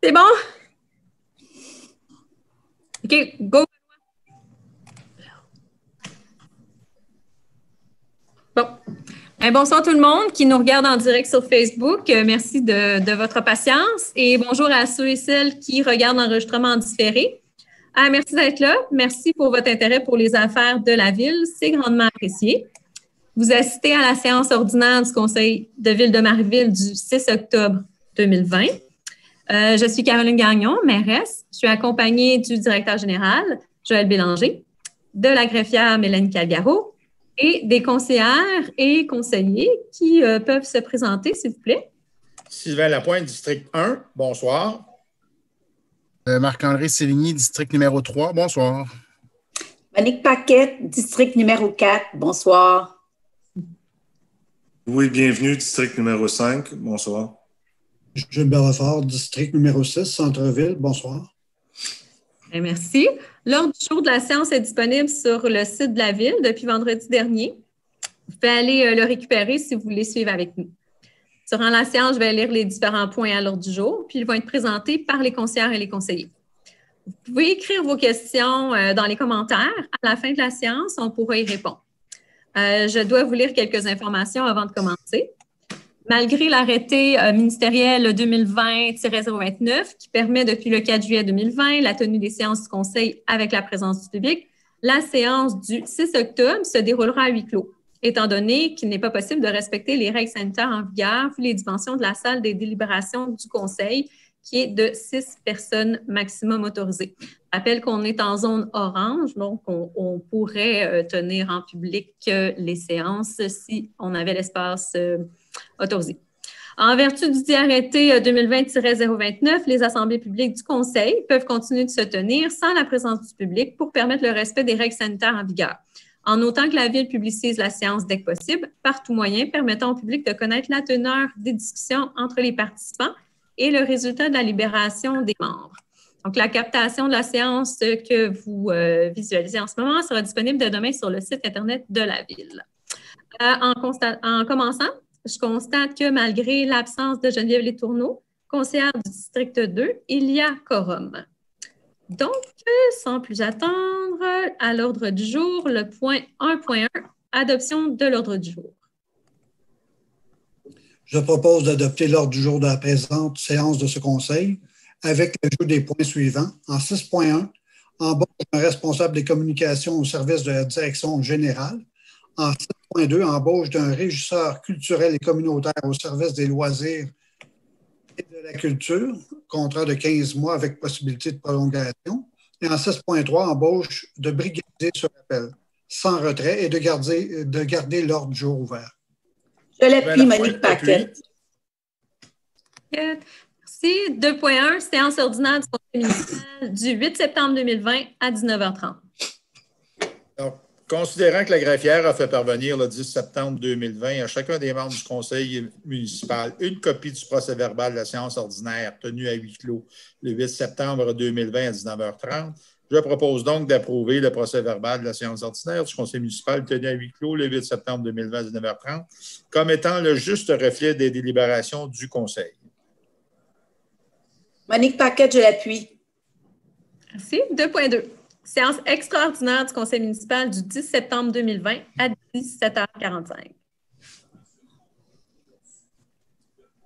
C'est bon? OK, go. Bon. Bonsoir tout le monde qui nous regarde en direct sur Facebook. Merci de votre patience et bonjour à ceux et celles qui regardent l'enregistrement en différé. Merci d'être là. Merci pour votre intérêt pour les affaires de la ville. C'est grandement apprécié. Vous assistez à la séance ordinaire du Conseil de ville de Marieville du 6 octobre 2020. Je suis Caroline Gagnon, mairesse. Je suis accompagnée du directeur général, Joël Bélanger, de la greffière Mélanie Calgaro et des conseillères et conseillers qui peuvent se présenter, s'il vous plaît. Sylvain Lapointe, district 1, bonsoir. Marc-André Sévigny, district numéro 3, bonsoir. Monique Paquette, district numéro 4, bonsoir. Oui, bienvenue, district numéro 5, bonsoir. Jules Belfort, district numéro 6, Centre-Ville, bonsoir. Merci. L'ordre du jour de la séance est disponible sur le site de la Ville depuis vendredi dernier. Vous pouvez aller le récupérer si vous voulez suivre avec nous. Durant la séance, je vais lire les différents points à l'ordre du jour, puis ils vont être présentés par les conseillères et les conseillers. Vous pouvez écrire vos questions dans les commentaires. À la fin de la séance, on pourra y répondre. Je dois vous lire quelques informations avant de commencer. Malgré l'arrêté ministériel 2020-029 qui permet depuis le 4 juillet 2020 la tenue des séances du Conseil avec la présence du public, la séance du 6 octobre se déroulera à huis clos, étant donné qu'il n'est pas possible de respecter les règles sanitaires en vigueur vu les dimensions de la salle des délibérations du Conseil qui est de 6 personnes maximum autorisées. Je rappelle qu'on est en zone orange, donc on pourrait tenir en public les séances si on avait l'espace autorisé. En vertu du dit arrêté 2020-029, les assemblées publiques du Conseil peuvent continuer de se tenir sans la présence du public pour permettre le respect des règles sanitaires en vigueur, en notant que la Ville publicise la séance dès que possible, par tout moyen permettant au public de connaître la teneur des discussions entre les participants et le résultat de la libération des membres. Donc, la captation de la séance que vous visualisez en ce moment sera disponible dès demain sur le site Internet de la Ville. En commençant, je constate que malgré l'absence de Geneviève Letourneau, conseillère du district 2, il y a quorum. Donc, sans plus attendre, à l'ordre du jour, le point 1.1, adoption de l'ordre du jour. Je propose d'adopter l'ordre du jour de la présente séance de ce conseil avec l'ajout des points suivants. En 6.1, embauche d'un responsable des communications au service de la direction générale. En 7.2, embauche d'un régisseur culturel et communautaire au service des loisirs et de la culture, contrat de 15 mois avec possibilité de prolongation. Et en 6.3, embauche de brigadier sur appel, sans retrait et de garder l'ordre du jour ouvert. Je l'appuie, Monique Paquette. Merci. 2.1, séance ordinaire du Conseil municipal du 8 septembre 2020 à 19h30. Alors, considérant que la greffière a fait parvenir le 10 septembre 2020 à chacun des membres du conseil municipal une copie du procès-verbal de la séance ordinaire tenue à huis clos le 8 septembre 2020 à 19h30, je propose donc d'approuver le procès-verbal de la séance ordinaire du conseil municipal tenue à huis clos le 8 septembre 2020 à 19h30 comme étant le juste reflet des délibérations du conseil. Monique Paquette, je l'appuie. Merci. 2.2. Séance extraordinaire du conseil municipal du 10 septembre 2020 à 17h45.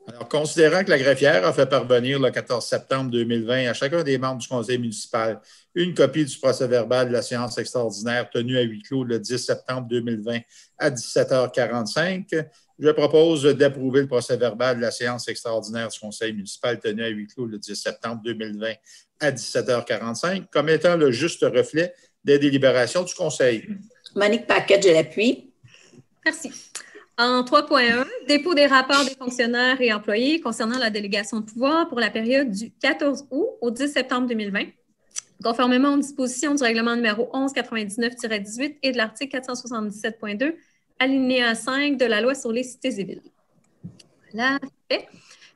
Alors, considérant que la greffière a fait parvenir le 14 septembre 2020 à chacun des membres du conseil municipal une copie du procès-verbal de la séance extraordinaire tenue à huis clos le 10 septembre 2020 à 17h45, je propose d'approuver le procès-verbal de la séance extraordinaire du conseil municipal tenue à huis clos le 10 septembre 2020 à 17h45 comme étant le juste reflet des délibérations du conseil. Monique Paquette, je l'appuie. Merci. En 3.1, dépôt des rapports des fonctionnaires et employés concernant la délégation de pouvoir pour la période du 14 août au 10 septembre 2020, conformément aux dispositions du règlement numéro 1199-18 et de l'article 477.2, alinéa 5 de la loi sur les cités et villes. Voilà, fait.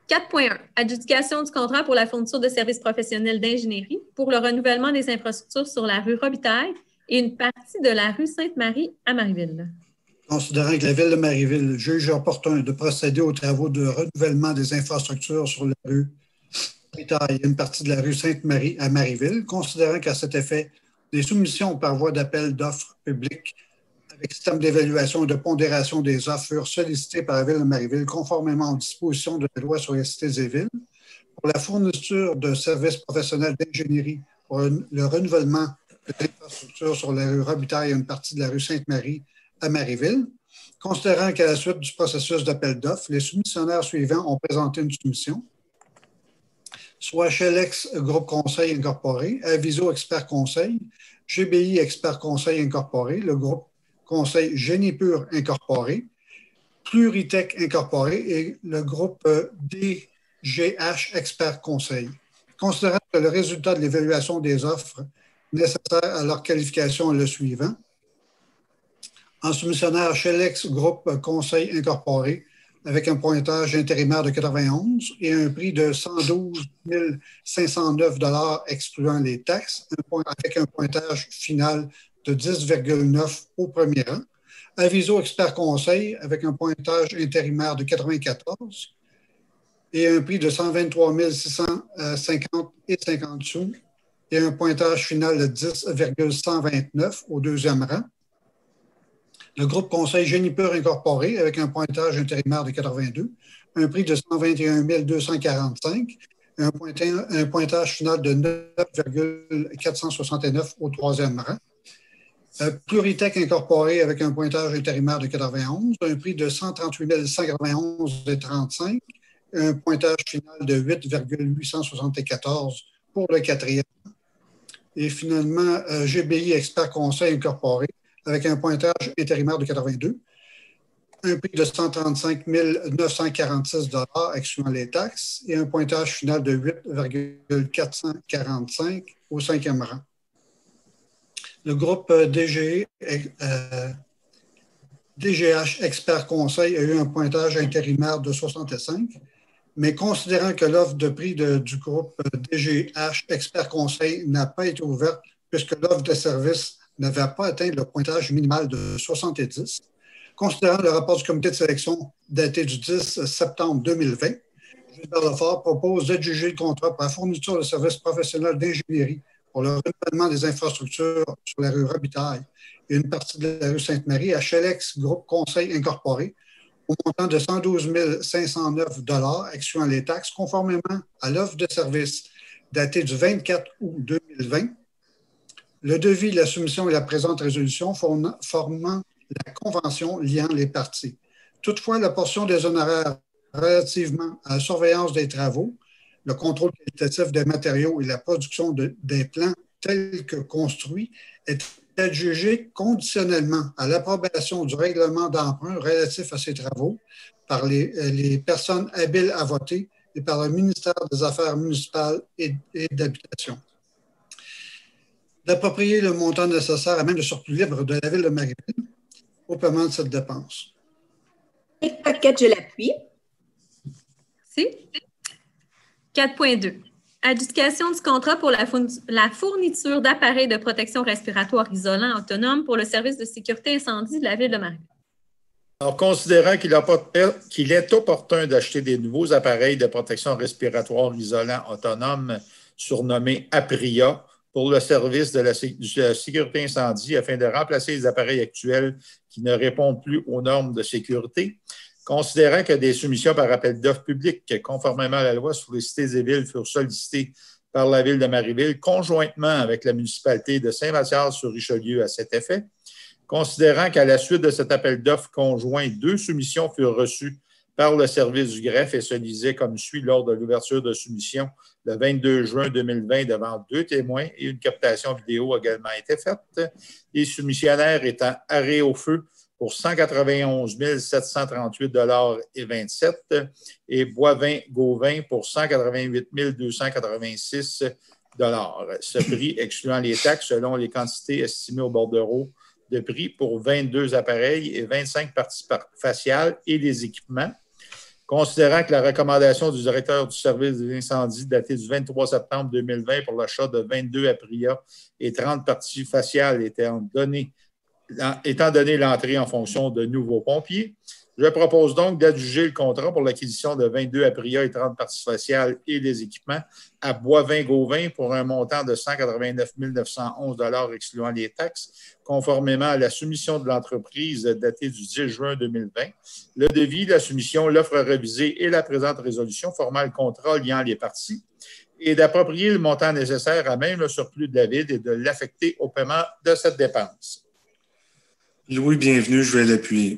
4.1, adjudication du contrat pour la fourniture de services professionnels d'ingénierie pour le renouvellement des infrastructures sur la rue Robitaille et une partie de la rue Sainte-Marie à Marieville. Considérant que la Ville de Marieville juge opportun de procéder aux travaux de renouvellement des infrastructures sur la rue Robitaille et une partie de la rue Sainte-Marie à Marieville, considérant qu'à cet effet, des soumissions par voie d'appel d'offres publiques avec système d'évaluation et de pondération des offres furent sollicitées par la Ville de Marieville conformément aux dispositions de la loi sur les cités et villes pour la fourniture de services professionnels d'ingénierie pour le renouvellement de l'infrastructure sur la rue Robitaille et une partie de la rue Sainte-Marie à Marieville. Considérant qu'à la suite du processus d'appel d'offres, les soumissionnaires suivants ont présenté une soumission, soit Chelex Groupe Conseil Incorporé, Aviso Expert Conseil, GBI Expert Conseil Incorporé, le groupe Conseil Génipur Incorporé, Pluritech Incorporé et le groupe DGH Expert Conseil. Considérant que le résultat de l'évaluation des offres nécessaires à leur qualification est le suivant, en soumissionnaire Chelex Groupe Conseil Incorporé, avec un pointage intérimaire de 91 et un prix de 112 509 $ excluant les taxes, avec un pointage final de 10,9 au premier rang. Aviso Expert Conseil avec un pointage intérimaire de 94 et un prix de 123 650 et 50 sous et un pointage final de 10,129 au deuxième rang. Le groupe Conseil Génipur Incorporé avec un pointage intérimaire de 82, un prix de 121 245 et un pointage final de 9,469 au troisième rang. Pluritech Incorporé avec un pointage intérimaire de 91, un prix de 138 191,35 et un pointage final de 8,874 pour le quatrième. Et finalement, GBI Expert Conseil Incorporé avec un pointage intérimaire de 82, un prix de 135 946 $ excluant les taxes et un pointage final de 8,445 au cinquième rang. Le groupe DGH Expert Conseil a eu un pointage intérimaire de 65, mais considérant que l'offre de prix du groupe DGH Expert Conseil n'a pas été ouverte puisque l'offre de service n'avait pas atteint le pointage minimal de 70, considérant le rapport du comité de sélection daté du 10 septembre 2020, Gilbert Lefort propose d'adjuger le contrat pour la fourniture de services professionnels d'ingénierie pour le renouvellement des infrastructures sur la rue Robitaille et une partie de la rue Sainte-Marie à Chelex Groupe Conseil Incorporé au montant de 112 509 $ excluant les taxes, conformément à l'offre de service datée du 24 août 2020. Le devis, la soumission et la présente résolution formant la convention liant les parties. Toutefois, la portion des honoraires relativement à la surveillance des travaux, le contrôle qualitatif des matériaux et la production des plans tels que construits est adjugée conditionnellement à l'approbation du règlement d'emprunt relatif à ces travaux par les personnes habiles à voter et par le ministère des Affaires municipales et d'Habitation. D'approprier le montant nécessaire à même le surplus libre de la Ville de Marieville au paiement de cette dépense. Monique Paquette, je l'appuie. Merci. 4.2. Adjudication du contrat pour la fourniture d'appareils de protection respiratoire isolants autonomes pour le service de sécurité incendie de la Ville de Marieville. Alors, considérant qu'il est opportun d'acheter des nouveaux appareils de protection respiratoire isolants autonomes surnommés APRIA pour le service de la sécurité incendie afin de remplacer les appareils actuels qui ne répondent plus aux normes de sécurité, considérant que des soumissions par appel d'offres publiques, conformément à la loi sur les cités et villes, furent sollicitées par la Ville de Marieville conjointement avec la municipalité de Saint-Mathias-sur-Richelieu à cet effet, considérant qu'à la suite de cet appel d'offres conjoint, 2 soumissions furent reçues par le service du greffe et se lisaient comme suit lors de l'ouverture de soumission le 22 juin 2020 devant 2 témoins et une captation vidéo a également été faite. Les soumissionnaires étant Arrêt au feu pour 191 738,27 $ et Boivin-Gauvin pour 188 286 $. Ce prix excluant les taxes selon les quantités estimées au bordereau de prix pour 22 appareils et 25 parties faciales et des équipements. Considérant que la recommandation du directeur du service des incendies datée du 23 septembre 2020 pour l'achat de 22 APRIA et 30 parties faciales était donnée étant donné l'entrée en fonction de nouveaux pompiers. Je propose donc d'adjuger le contrat pour l'acquisition de 22 Aprilia et 30 parties sociales et des équipements à Boivin-Gauvin pour un montant de 189 911 $ excluant les taxes, conformément à la soumission de l'entreprise datée du 10 juin 2020. Le devis, la soumission, l'offre révisée et la présente résolution formant le contrat liant les parties et d'approprier le montant nécessaire à même le surplus de la ville et de l'affecter au paiement de cette dépense. Louis, bienvenue, je vais l'appuyer.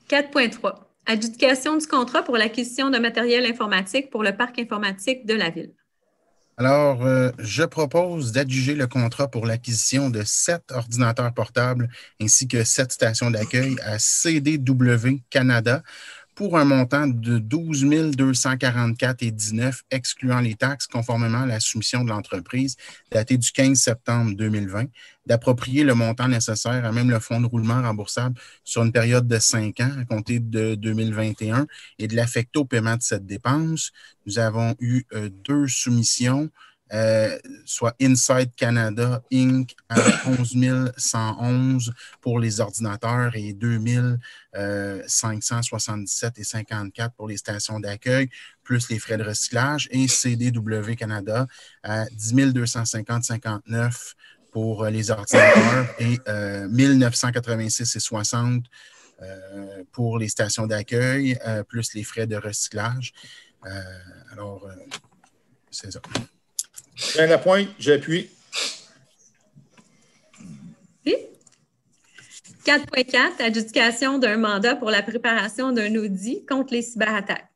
4.3. Adjudication du contrat pour l'acquisition de matériel informatique pour le parc informatique de la Ville. Alors, je propose d'adjuger le contrat pour l'acquisition de 7 ordinateurs portables ainsi que 7 stations d'accueil à CDW Canada pour un montant de 12 244,19 excluant les taxes, conformément à la soumission de l'entreprise datée du 15 septembre 2020, d'approprier le montant nécessaire à même le fonds de roulement remboursable sur une période de 5 ans à compter de 2021 et de l'affecter au paiement de cette dépense. Nous avons eu 2 soumissions, soit Inside Canada Inc. à 11 111 pour les ordinateurs et 2 577,54 pour les stations d'accueil, plus les frais de recyclage, et CDW Canada à 10 250,59 pour les ordinateurs et 1986,60 pour les stations d'accueil, plus les frais de recyclage. C'est ça. Jean Lapointe, j'appuie. 4.4, adjudication d'un mandat pour la préparation d'un audit contre les cyberattaques.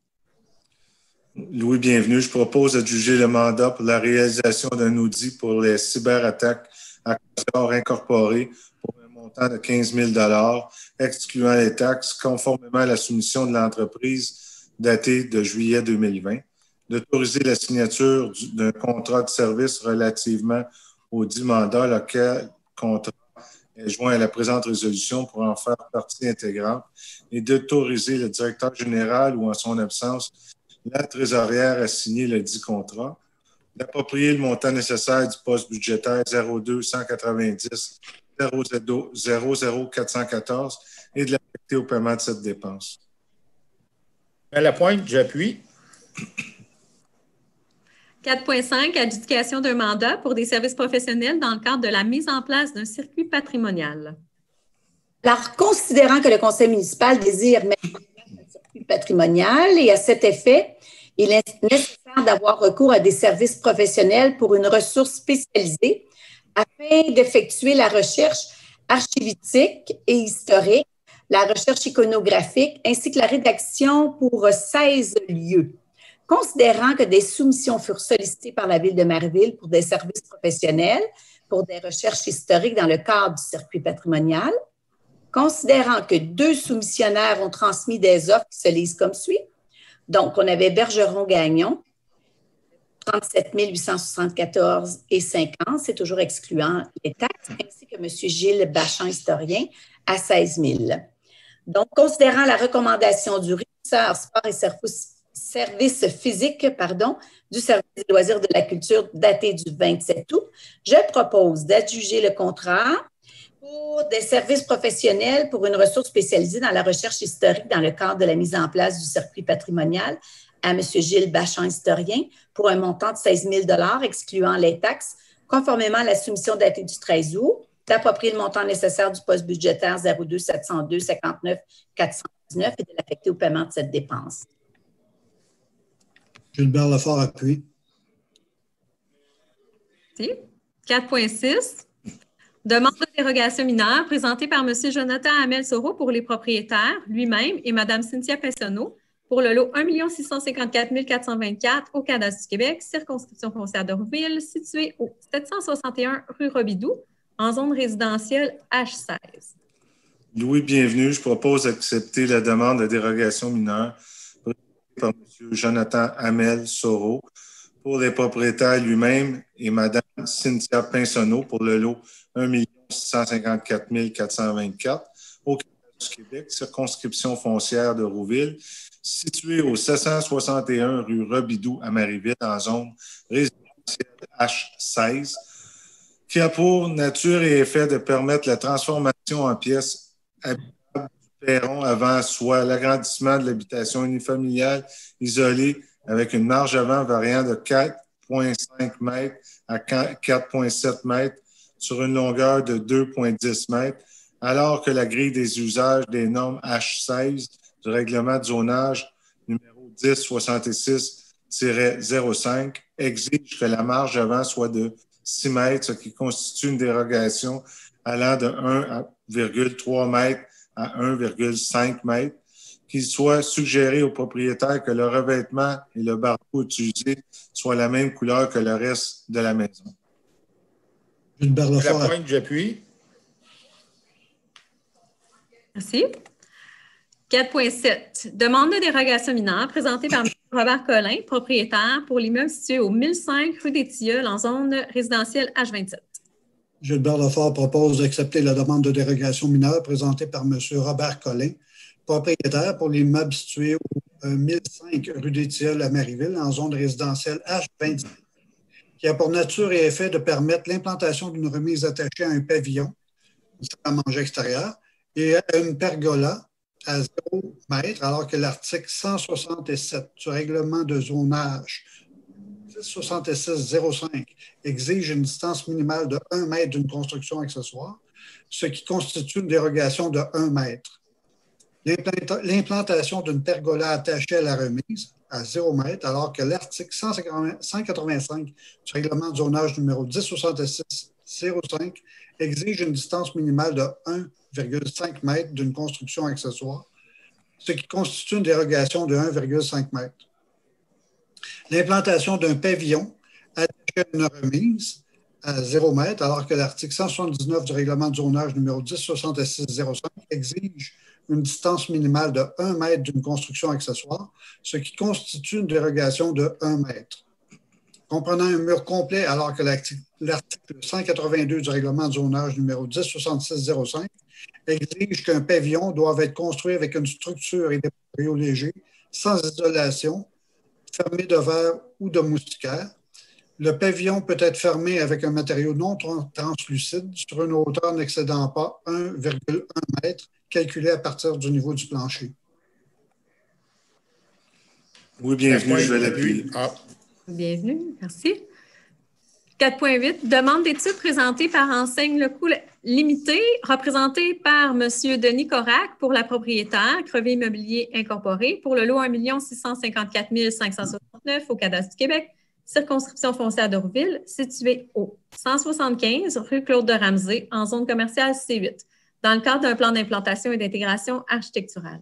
Louis, bienvenue. Je propose d'adjuger le mandat pour la réalisation d'un audit pour les cyberattaques à Corps incorporé pour un montant de 15 000 $ excluant les taxes, conformément à la soumission de l'entreprise datée de juillet 2020. D'autoriser la signature d'un contrat de service relativement au dit mandat, lequel contrat est joint à la présente résolution pour en faire partie intégrante, et d'autoriser le directeur général ou en son absence la trésorière à signer le dit contrat, d'approprier le montant nécessaire du poste budgétaire 02 190 00 414 et de l'affecter au paiement de cette dépense. Jean Lapointe, j'appuie. 4.5, adjudication d'un mandat pour des services professionnels dans le cadre de la mise en place d'un circuit patrimonial. Alors, considérant que le conseil municipal désire mettre en place un circuit patrimonial et à cet effet, il est nécessaire d'avoir recours à des services professionnels pour une ressource spécialisée afin d'effectuer la recherche archivistique et historique, la recherche iconographique ainsi que la rédaction pour 16 lieux. Considérant que des soumissions furent sollicitées par la Ville de Marieville pour des services professionnels, pour des recherches historiques dans le cadre du circuit patrimonial, considérant que 2 soumissionnaires ont transmis des offres qui se lisent comme suit. Donc, on avait Bergeron-Gagnon, 37 874 et 5 ans, c'est toujours excluant les taxes, ainsi que M. Gilles Bachan, historien, à 16 000. Donc, considérant la recommandation du régisseur sport et service physique, du service des loisirs de la culture daté du 27 août, je propose d'adjuger le contrat pour des services professionnels pour une ressource spécialisée dans la recherche historique dans le cadre de la mise en place du circuit patrimonial à M. Gilles Bachan, historien, pour un montant de 16 000 $ excluant les taxes, conformément à la soumission datée du 13 août, d'approprier le montant nécessaire du poste budgétaire 02 702 59 419 et de l'affecter au paiement de cette dépense. Gilbert Lefort appuie. 4.6. Demande de dérogation mineure présentée par M. Jonathan Hamel-Soro pour les propriétaires, lui-même, et Mme Cynthia Pessonneau pour le lot 1 654 424 au Cadastre du Québec, circonscription foncière de Rouville, située au 761 rue Robidoux, en zone résidentielle H16. Louis, bienvenue. Je propose d'accepter la demande de dérogation mineure par M. Jonathan Hamel-Soro pour les propriétaires lui-même et Mme Cynthia Pinsonneau pour le lot 1 654 424 au Cadastre du Québec, circonscription foncière de Rouville, située au 761 rue Robidoux à Marieville, en zone résidentielle H16, qui a pour nature et effet de permettre la transformation en pièces habitables du perron avant, soit l'agrandissement de l'habitation unifamiliale isolée avec une marge avant variant de 4,5 mètres à 4,7 mètres sur une longueur de 2,10 mètres, alors que la grille des usages des normes H16 du règlement de zonage numéro 1066-05 exige que la marge avant soit de 6 mètres, ce qui constitue une dérogation allant de 1,3 mètres à 1,5 mètres, qu'il soit suggéré au propriétaire que le revêtement et le barreau utilisé soient la même couleur que le reste de la maison. La pointe, j'appuie. Merci. 4.7. Demande de dérogation mineure présentée par M. Robert Collin, propriétaire, pour l'immeuble situé au 1005 rue des Tilleuls en zone résidentielle H27. Gilbert Lefort propose d'accepter la demande de dérogation mineure présentée par M. Robert Collin, propriétaire, pour l'immeuble situé au 1005 rue des Tilleuls à Marieville en zone résidentielle H27, qui a pour nature et effet de permettre l'implantation d'une remise attachée à un pavillon, une salle à manger extérieure, et à une pergola à 0 mètre, alors que l'article 167 du règlement de zonage 1066-05 exige une distance minimale de 1 mètre d'une construction accessoire, ce qui constitue une dérogation de 1 mètre. L'implantation d'une pergola attachée à la remise à 0 mètre, alors que l'article 185 du règlement de zonage numéro 1066-05 exige une distance minimale de 1,5 mètre d'une construction accessoire, ce qui constitue une dérogation de 1,5 mètre. L'implantation d'un pavillon attaché à une remise à 0 mètre, alors que l'article 179 du règlement de zonage numéro 1066-05 exige une distance minimale de 1 mètre d'une construction accessoire, ce qui constitue une dérogation de 1 mètre. Comprenant un mur complet, alors que l'article 182 du règlement de zonage numéro 1066-05 exige qu'un pavillon doive être construit avec une structure et des matériaux légers, sans isolation, fermé de verre ou de moustiquaire. Le pavillon peut être fermé avec un matériau non translucide sur une hauteur n'excédant pas 1,1 mètre, calculé à partir du niveau du plancher. Oui, bienvenue, je vais l'appuyer. Bienvenue, merci. 4.8, demande d'études présentée par Enseigne Le Coût Limité, représentée par M. Denis Corac pour la propriétaire, Crevier Immobilier Incorporé, pour le lot 1 654 569 au Cadastre du Québec, circonscription foncière d'Orville, située au 175 rue Claude de Ramsey, en zone commerciale C8, dans le cadre d'un plan d'implantation et d'intégration architecturale.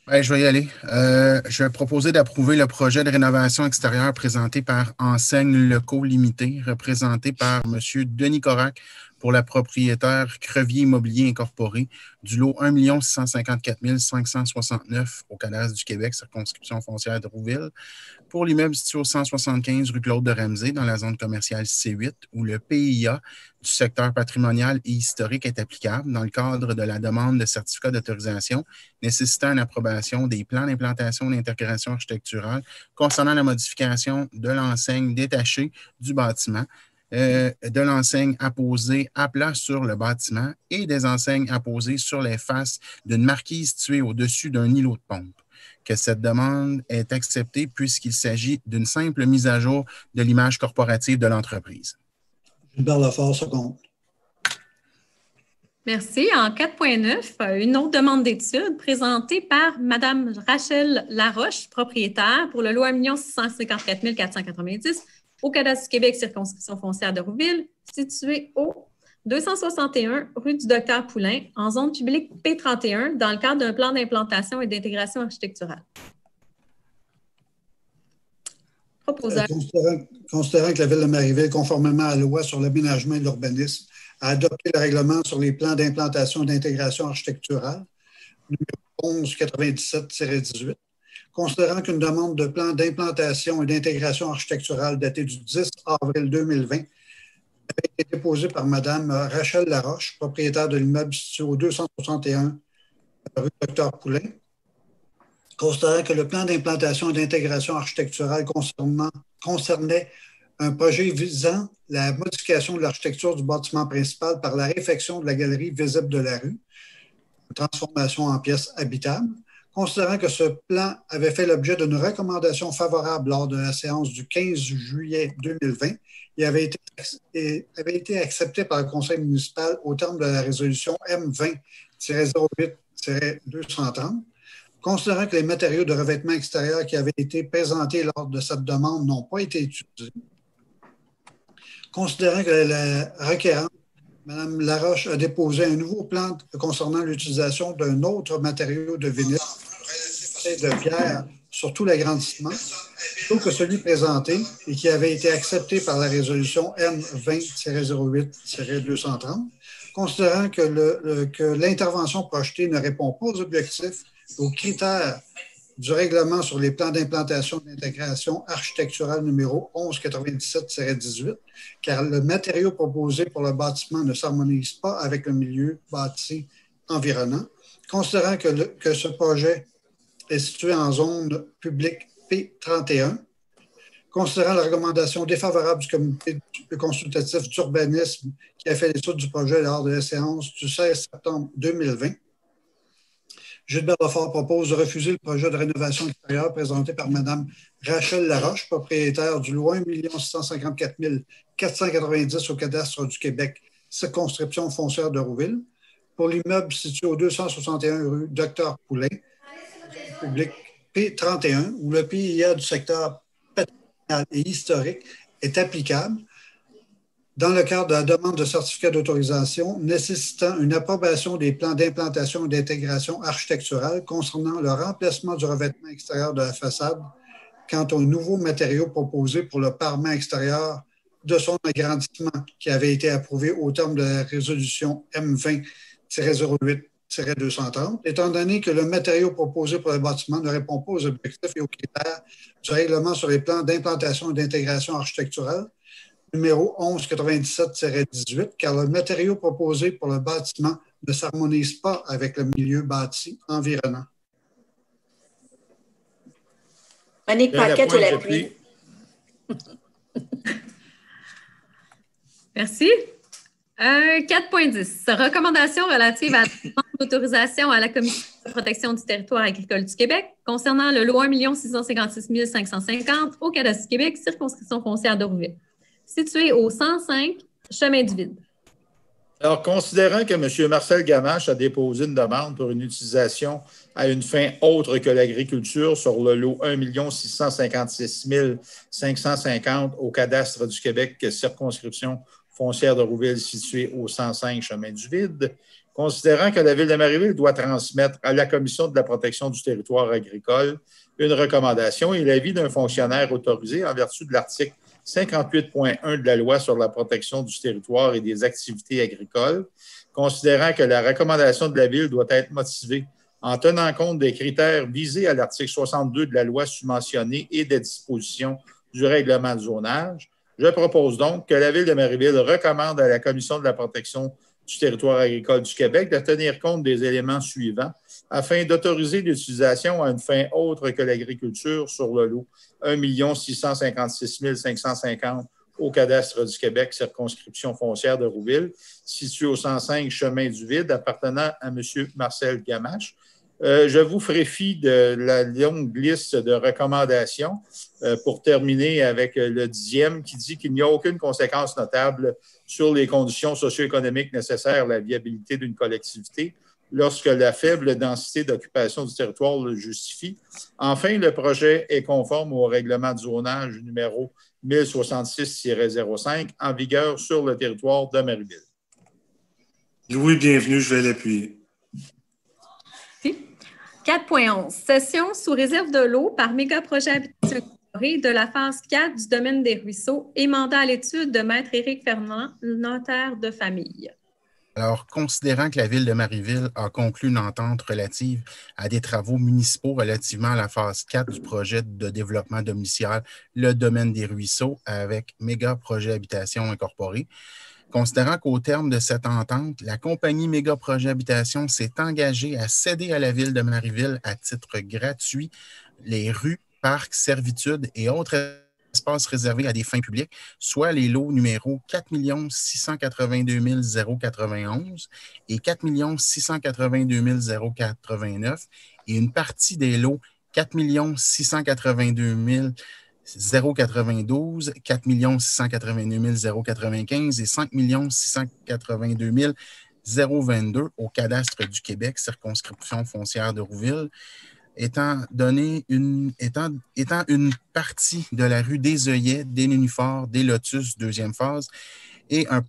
Ouais, je vais y aller. Je vais proposer d'approuver le projet de rénovation extérieure présenté par Enseigne Locaux Limité, représenté par M. Denis Corac pour la propriétaire Crevier Immobilier Incorporé du lot 1 654 569 au Cadastre du Québec, circonscription foncière de Rouville, pour l'immeuble situé au 175 rue Claude de Ramsey dans la zone commerciale C8, où le PIA du secteur patrimonial et historique est applicable dans le cadre de la demande de certificat d'autorisation nécessitant une approbation des plans d'implantation d'intégration architecturale concernant la modification de l'enseigne détachée du bâtiment, de l'enseigne apposée à plat sur le bâtiment et des enseignes apposées sur les faces d'une marquise située au-dessus d'un îlot de pompe. Que cette demande est acceptée puisqu'il s'agit d'une simple mise à jour de l'image corporative de l'entreprise. Gilbert Lefort, seconde. Merci. En 4.9, une autre demande d'études présentée par Mme Rachel Laroche, propriétaire, pour le lot 1 654 490 au Cadastre du Québec, circonscription foncière de Rouville, situé au 261 rue du Docteur Poulain, en zone publique P31, dans le cadre d'un plan d'implantation et d'intégration architecturale. Proposeur. Considérant que la Ville de Marieville, conformément à la loi sur l'aménagement et l'urbanisme, a adopté le règlement sur les plans d'implantation et d'intégration architecturale, numéro 1197-18, considérant qu'une demande de plan d'implantation et d'intégration architecturale datée du 10 avril 2020 avait été déposée par Mme Rachel Laroche, propriétaire de l'immeuble situé au 261 rue Docteur Poulain, considérant que le plan d'implantation et d'intégration architecturale concernait un projet visant la modification de l'architecture du bâtiment principal par la réfection de la galerie visible de la rue, une transformation en pièces habitables. Considérant que ce plan avait fait l'objet d'une recommandation favorable lors de la séance du 15 juillet 2020, il avait été accepté par le conseil municipal au terme de la résolution M20-08-230. Considérant que les matériaux de revêtement extérieur qui avaient été présentés lors de cette demande n'ont pas été utilisés, considérant que la requérante, Mme Laroche, a déposé un nouveau plan concernant l'utilisation d'un autre matériau de vinyle et de pierre sur tout l'agrandissement, plutôt que celui présenté et qui avait été accepté par la résolution M20-08-230, considérant que l'intervention projetée ne répond pas aux objectifs, aux critères du règlement sur les plans d'implantation et d'intégration architecturale numéro 1197-18, car le matériau proposé pour le bâtiment ne s'harmonise pas avec le milieu bâti environnant, considérant que ce projet est situé en zone publique P31, considérant la recommandation défavorable du comité consultatif d'urbanisme qui a fait l'étude du projet lors de la séance du 16 septembre 2020, Gilbert Lefort propose de refuser le projet de rénovation extérieure présenté par Mme Rachel Laroche, propriétaire du lot 1 654 490 au cadastre du Québec, circonscription foncière de Rouville, pour l'immeuble situé au 261 rue Dr Poulain, public P31, où le PIA du secteur patrimonial et historique est applicable dans le cadre de la demande de certificat d'autorisation nécessitant une approbation des plans d'implantation et d'intégration architecturale concernant le remplacement du revêtement extérieur de la façade quant aux nouveaux matériaux proposés pour le parement extérieur de son agrandissement qui avait été approuvé au terme de la résolution M20-08-230, étant donné que le matériau proposé pour le bâtiment ne répond pas aux objectifs et aux critères du règlement sur les plans d'implantation et d'intégration architecturale numéro 1197-18, car le matériau proposé pour le bâtiment ne s'harmonise pas avec le milieu bâti environnant. Monique Paquette, je l'appuie. Merci. 4.10. Recommandation relative à la demande d'autorisation à la Commission de protection du territoire agricole du Québec concernant le lot 1 656 550 au cadastre du Québec, circonscription foncière de Rouville, situé au 105 Chemin du Vide. Alors, considérant que M. Marcel Gamache a déposé une demande pour une utilisation à une fin autre que l'agriculture sur le lot 1 656 550 au cadastre du Québec, circonscription foncière de Rouville située au 105 Chemin du Vide, considérant que la Ville de Marieville doit transmettre à la Commission de la protection du territoire agricole une recommandation et l'avis d'un fonctionnaire autorisé en vertu de l'article 58.1 de la Loi sur la protection du territoire et des activités agricoles, considérant que la recommandation de la Ville doit être motivée en tenant compte des critères visés à l'article 62 de la Loi subventionnée et des dispositions du règlement de zonage, je propose donc que la Ville de Marieville recommande à la Commission de la protection du territoire agricole du Québec de tenir compte des éléments suivants afin d'autoriser l'utilisation à une fin autre que l'agriculture sur le lot 1 656 550 au cadastre du Québec, circonscription foncière de Rouville, situé au 105 Chemin du Vide, appartenant à M. Marcel Gamache. Je vous ferai fi de la longue liste de recommandations pour terminer avec le 10e qui dit qu'il n'y a aucune conséquence notable sur les conditions socio-économiques nécessaires à la viabilité d'une collectivité lorsque la faible densité d'occupation du territoire le justifie. Enfin, le projet est conforme au règlement de zonage numéro 1066-05 en vigueur sur le territoire de Marieville. Louis, bienvenue, je vais l'appuyer. 4.11. Cession sous réserve de l'eau par méga-projet Habitation Incorporée de la phase 4 du domaine des ruisseaux et mandat à l'étude de Maître Éric Fernand, notaire de famille. Alors, considérant que la Ville de Marieville a conclu une entente relative à des travaux municipaux relativement à la phase 4 du projet de développement domiciliaire, le domaine des ruisseaux, avec Méga Projet Habitation Incorporée, considérant qu'au terme de cette entente, la compagnie Méga Projet Habitation s'est engagée à céder à la Ville de Marieville à titre gratuit les rues, parcs, servitudes et autres espaces réservés à des fins publiques, soit les lots numéros 4 682 091 et 4 682 089 et une partie des lots 4 682 092, 4 682 095 et 5 682 022 au cadastre du Québec, circonscription foncière de Rouville, étant une partie de la rue des Œillets, des Nénuphars, des Lotus, deuxième phase, et un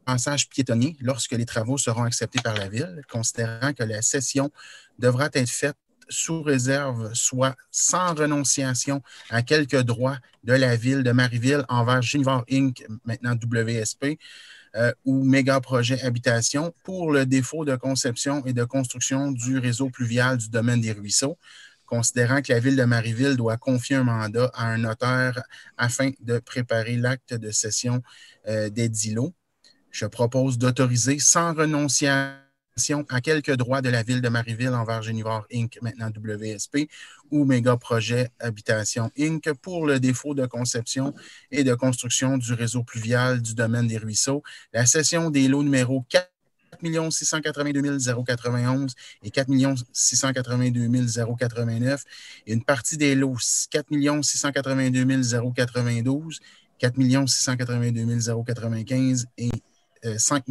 passage piétonnier lorsque les travaux seront acceptés par la Ville, considérant que la cession devra être faite sous réserve, soit sans renonciation à quelques droits de la Ville de Marieville envers Junivar Inc., maintenant WSP, ou Méga Projet Habitation, pour le défaut de conception et de construction du réseau pluvial du domaine des ruisseaux, considérant que la Ville de Marieville doit confier un mandat à un notaire afin de préparer l'acte de cession des 10 lots. Je propose d'autoriser sans renonciation à quelques droits de la Ville de Marieville envers Junivar Inc., maintenant WSP, ou Méga Projet Habitation Inc., pour le défaut de conception et de construction du réseau pluvial du domaine des ruisseaux, la cession des lots numéros 4 682 091 et 4 682 089 et une partie des lots 4 682 092, 4 682 095 et 5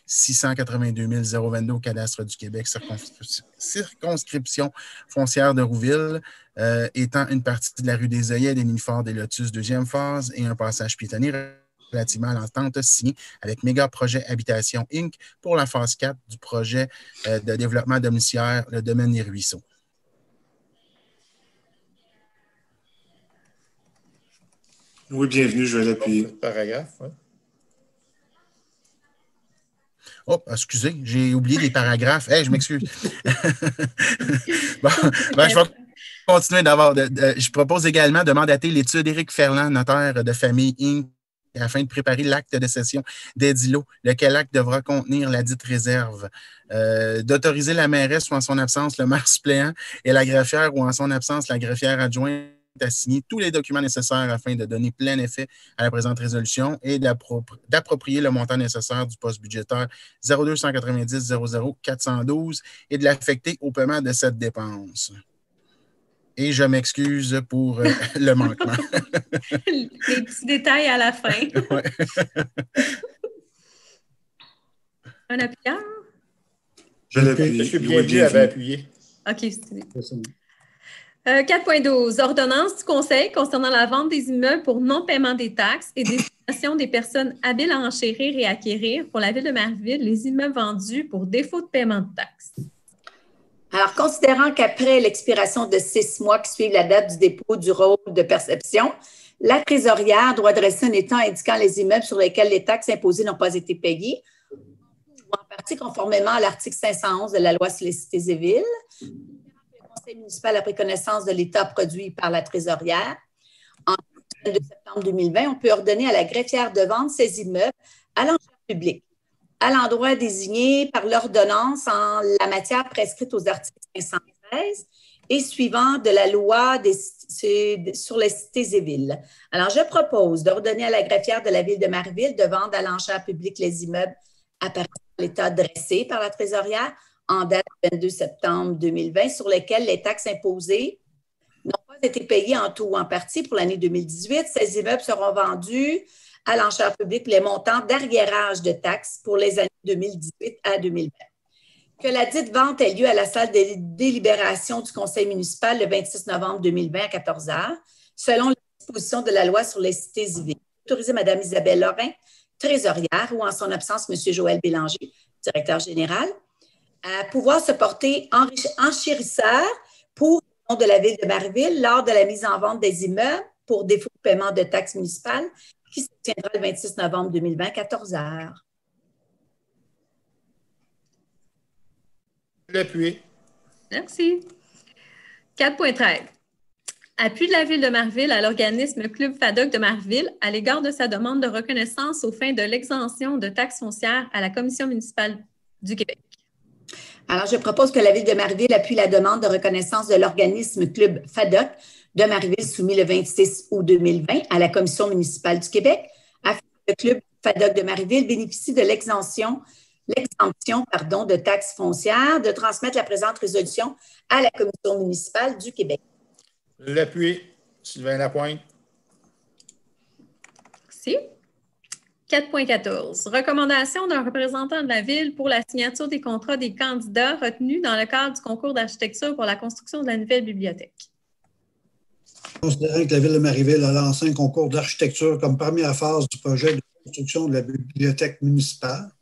682 022 au cadastre du Québec, circonscription foncière de Rouville, étant une partie de la rue des Œillets, des Nénuphars, des Lotus, deuxième phase, et un passage piétonnier relativement à l'entente signée avec Méga Projet Habitation Inc. pour la phase 4 du projet de développement domiciliaire, le domaine des ruisseaux. Oui, bienvenue, je vais l'appuyer. Paragraphe, oui. Oh, excusez, j'ai oublié des paragraphes. Hey, je m'excuse. Bon, je vais continuer d'avoir. Je propose également de mandater l'étude Éric Ferland, notaire de famille Inc., afin de préparer l'acte de cession des 10 lots, lequel acte devra contenir la dite réserve. D'autoriser la mairesse ou en son absence le maire suppléant et la greffière ou en son absence la greffière adjointe à signer tous les documents nécessaires afin de donner plein effet à la présente résolution et d'approprier le montant nécessaire du poste budgétaire 0290 00 412 et de l'affecter au paiement de cette dépense. Et je m'excuse pour le manquement. Les petits détails à la fin. Ouais. Un appuyeur? Je l'appuie. M. Bienvenu avait appuyé. OK, c'est ça. 4.12. Ordonnance du Conseil concernant la vente des immeubles pour non-paiement des taxes et destination des personnes habiles à enchérir et acquérir pour la Ville de Marieville les immeubles vendus pour défaut de paiement de taxes. Alors, considérant qu'après l'expiration de 6 mois qui suivent la date du dépôt du rôle de perception, la trésorière doit dresser un état indiquant les immeubles sur lesquels les taxes imposées n'ont pas été payées, ou en partie conformément à l'article 511 de la loi sur les cités et villes. Le Conseil municipal a pris connaissance de l'état produit par la trésorière. En 22 septembre 2020, on peut ordonner à la greffière de vendre ces immeubles à l'enchère publique, à l'endroit désigné par l'ordonnance en la matière prescrite aux articles 513 et suivant de la loi sur les cités et villes. Alors, je propose d'ordonner à la greffière de la Ville de Marieville de vendre à l'enchère publique les immeubles à partir de l'état dressé par la trésorière en date du 22 septembre 2020 sur lesquels les taxes imposées n'ont pas été payées en tout ou en partie pour l'année 2018. Ces immeubles seront vendus à l'enchère publique les montants d'arriérage de taxes pour les années 2018 à 2020. Que la dite vente ait lieu à la salle de délibération du Conseil municipal le 26 novembre 2020 à 14 h, selon les dispositions de la loi sur les cités et villes. Autorisé Mme Isabelle Lorrain, trésorière, ou en son absence, M. Joël Bélanger, directeur général, à pouvoir se porter enchérisseur pour le nom de la Ville de Marieville lors de la mise en vente des immeubles pour défaut de paiement de taxes municipales qui se tiendra le 26 novembre 2020 à 14 h. L'appui. Merci. 4.13. Appui de la Ville de Marieville à l'organisme Club FADOC de Marieville à l'égard de sa demande de reconnaissance aux fins de l'exemption de taxes foncières à la Commission municipale du Québec. Alors, je propose que la Ville de Marieville appuie la demande de reconnaissance de l'organisme Club FADOC de Marieville soumis le 26 août 2020 à la Commission municipale du Québec afin que le club FADOC de Marieville bénéficie de l'exemption de taxes foncières, de transmettre la présente résolution à la Commission municipale du Québec. L'appui, Sylvain Lapointe. Merci. 4.14. Recommandation d'un représentant de la Ville pour la signature des contrats des candidats retenus dans le cadre du concours d'architecture pour la construction de la nouvelle bibliothèque. Considérant que la Ville de Marieville a lancé un concours d'architecture comme première phase du projet de construction de la bibliothèque municipale,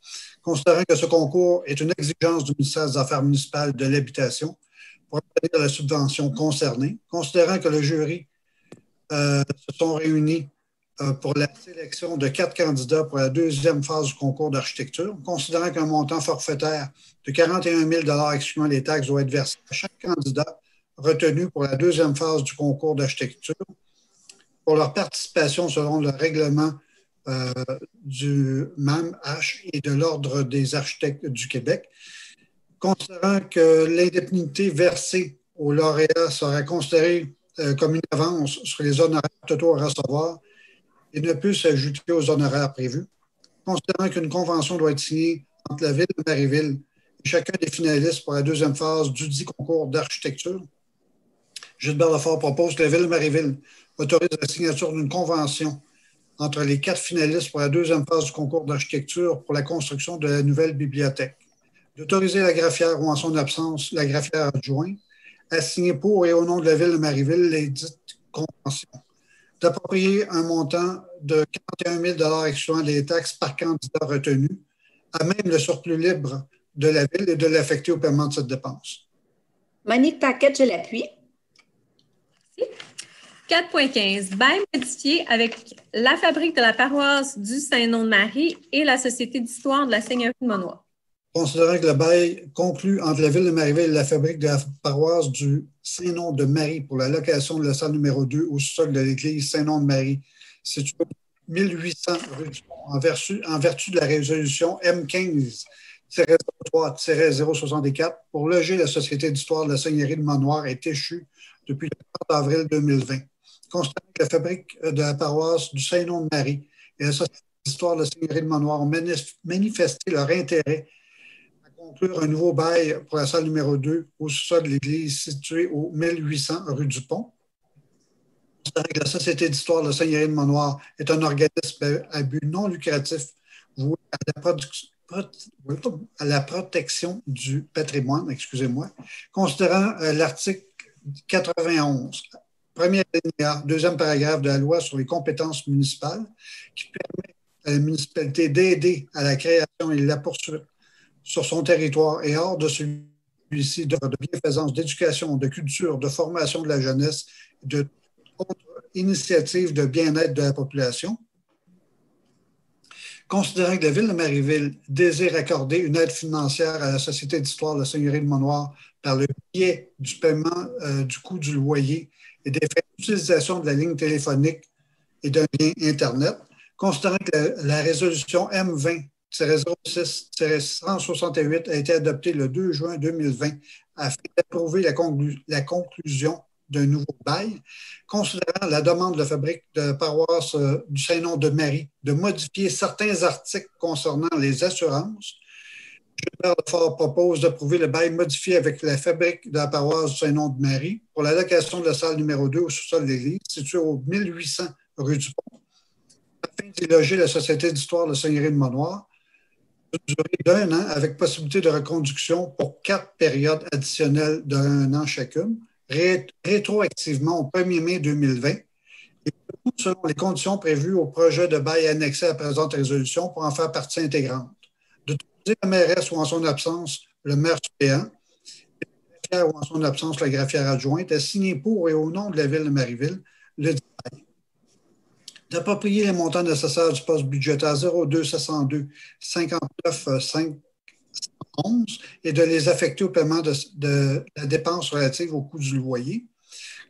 considérant que ce concours est une exigence du ministère des Affaires municipales de l'Habitation pour obtenir la subvention concernée, considérant que le jury se sont réunis pour la sélection de 4 candidats pour la deuxième phase du concours d'architecture, considérant qu'un montant forfaitaire de 41 000 excluant les taxes doit être versé à chaque candidat retenu pour la deuxième phase du concours d'architecture pour leur participation selon le règlement du MAM-H et de l'Ordre des architectes du Québec, considérant que l'indemnité versée aux lauréats sera considérée comme une avance sur les honoraires totaux à recevoir et ne peut s'ajouter aux honoraires prévus, considérant qu'une convention doit être signée entre la Ville de Marieville et chacun des finalistes pour la deuxième phase du dit concours d'architecture. Gilbert Lefort propose que la Ville de Marieville autorise la signature d'une convention entre les 4 finalistes pour la deuxième phase du concours d'architecture pour la construction de la nouvelle bibliothèque, d'autoriser la greffière ou en son absence la greffière adjointe à signer pour et au nom de la Ville de Marieville les dites conventions, d'approprier un montant de 41 000 excluant les taxes par candidat retenu, à même le surplus libre de la Ville et de l'affecter au paiement de cette dépense. Monique Paquette, je l'appuie. 4.15. Bail modifié avec la Fabrique de la paroisse du Saint-Nom-de-Marie et la Société d'histoire de la Seigneurie de Monnois. Considérant que le bail conclu entre la Ville de Marieville et la Fabrique de la paroisse du Saint-Nom-de-Marie pour la location de la salle numéro 2 au sol de l'église Saint-Nom-de-Marie, située au 1800 rue du Pont, en vertu de la résolution M15-03-064 pour loger la Société d'histoire de la Seigneurie de Monnoir est échue depuis le 30 avril 2020. Considérant que la Fabrique de la paroisse du Saint-Nom-de-Marie et la Société d'histoire de la Seigneurie de Monnoir ont manifesté leur intérêt à conclure un nouveau bail pour la salle numéro 2 au sous-sol de l'église située au 1800 rue du Pont. Considérant que la Société d'histoire de la Seigneurie de Monnoir est un organisme à but non lucratif voué à la protection du patrimoine, considérant l'article 91, premier alinéa, deuxième paragraphe de la loi sur les compétences municipales, qui permet à la municipalité d'aider à la création et la poursuite sur son territoire et hors de celui-ci d'œuvres de bienfaisance, d'éducation, de culture, de formation de la jeunesse, de autres initiatives de bien-être de la population. Considérant que la Ville de Marieville désire accorder une aide financière à la Société d'histoire de la Seigneurie de Monnoir par le biais du paiement du coût du loyer et des frais d'utilisation de la ligne téléphonique et d'un lien Internet, considérant que la résolution M20-06-168 a été adoptée le 2 juin 2020 afin d'approuver la conclusion d'un nouveau bail, considérant la demande de la Fabrique de la paroisse du Saint-Nom-de-Marie de modifier certains articles concernant les assurances, Gilbert Lefort propose d'approuver le bail modifié avec la Fabrique de la paroisse du Saint-Nom-de-Marie pour la location de la salle numéro 2 au sous-sol de l'église, située au 1800 rue du Pont, afin d'y loger la Société d'histoire de la Seigneurie de Monnoir, d'une durée d'1 an avec possibilité de reconduction pour 4 périodes additionnelles d'1 an chacune, rétroactivement au 1er mai 2020, et selon les conditions prévues au projet de bail annexé à la présente résolution pour en faire partie intégrante. D'autoriser la mairesse ou en son absence le maire suppléant, et la greffière ou en son absence la greffière adjointe à signer pour et au nom de la Ville de Marieville le bail. D'approprier les montants nécessaires du poste budgétaire 02 702 59 511 et de les affecter au paiement de la dépense relative au coût du loyer.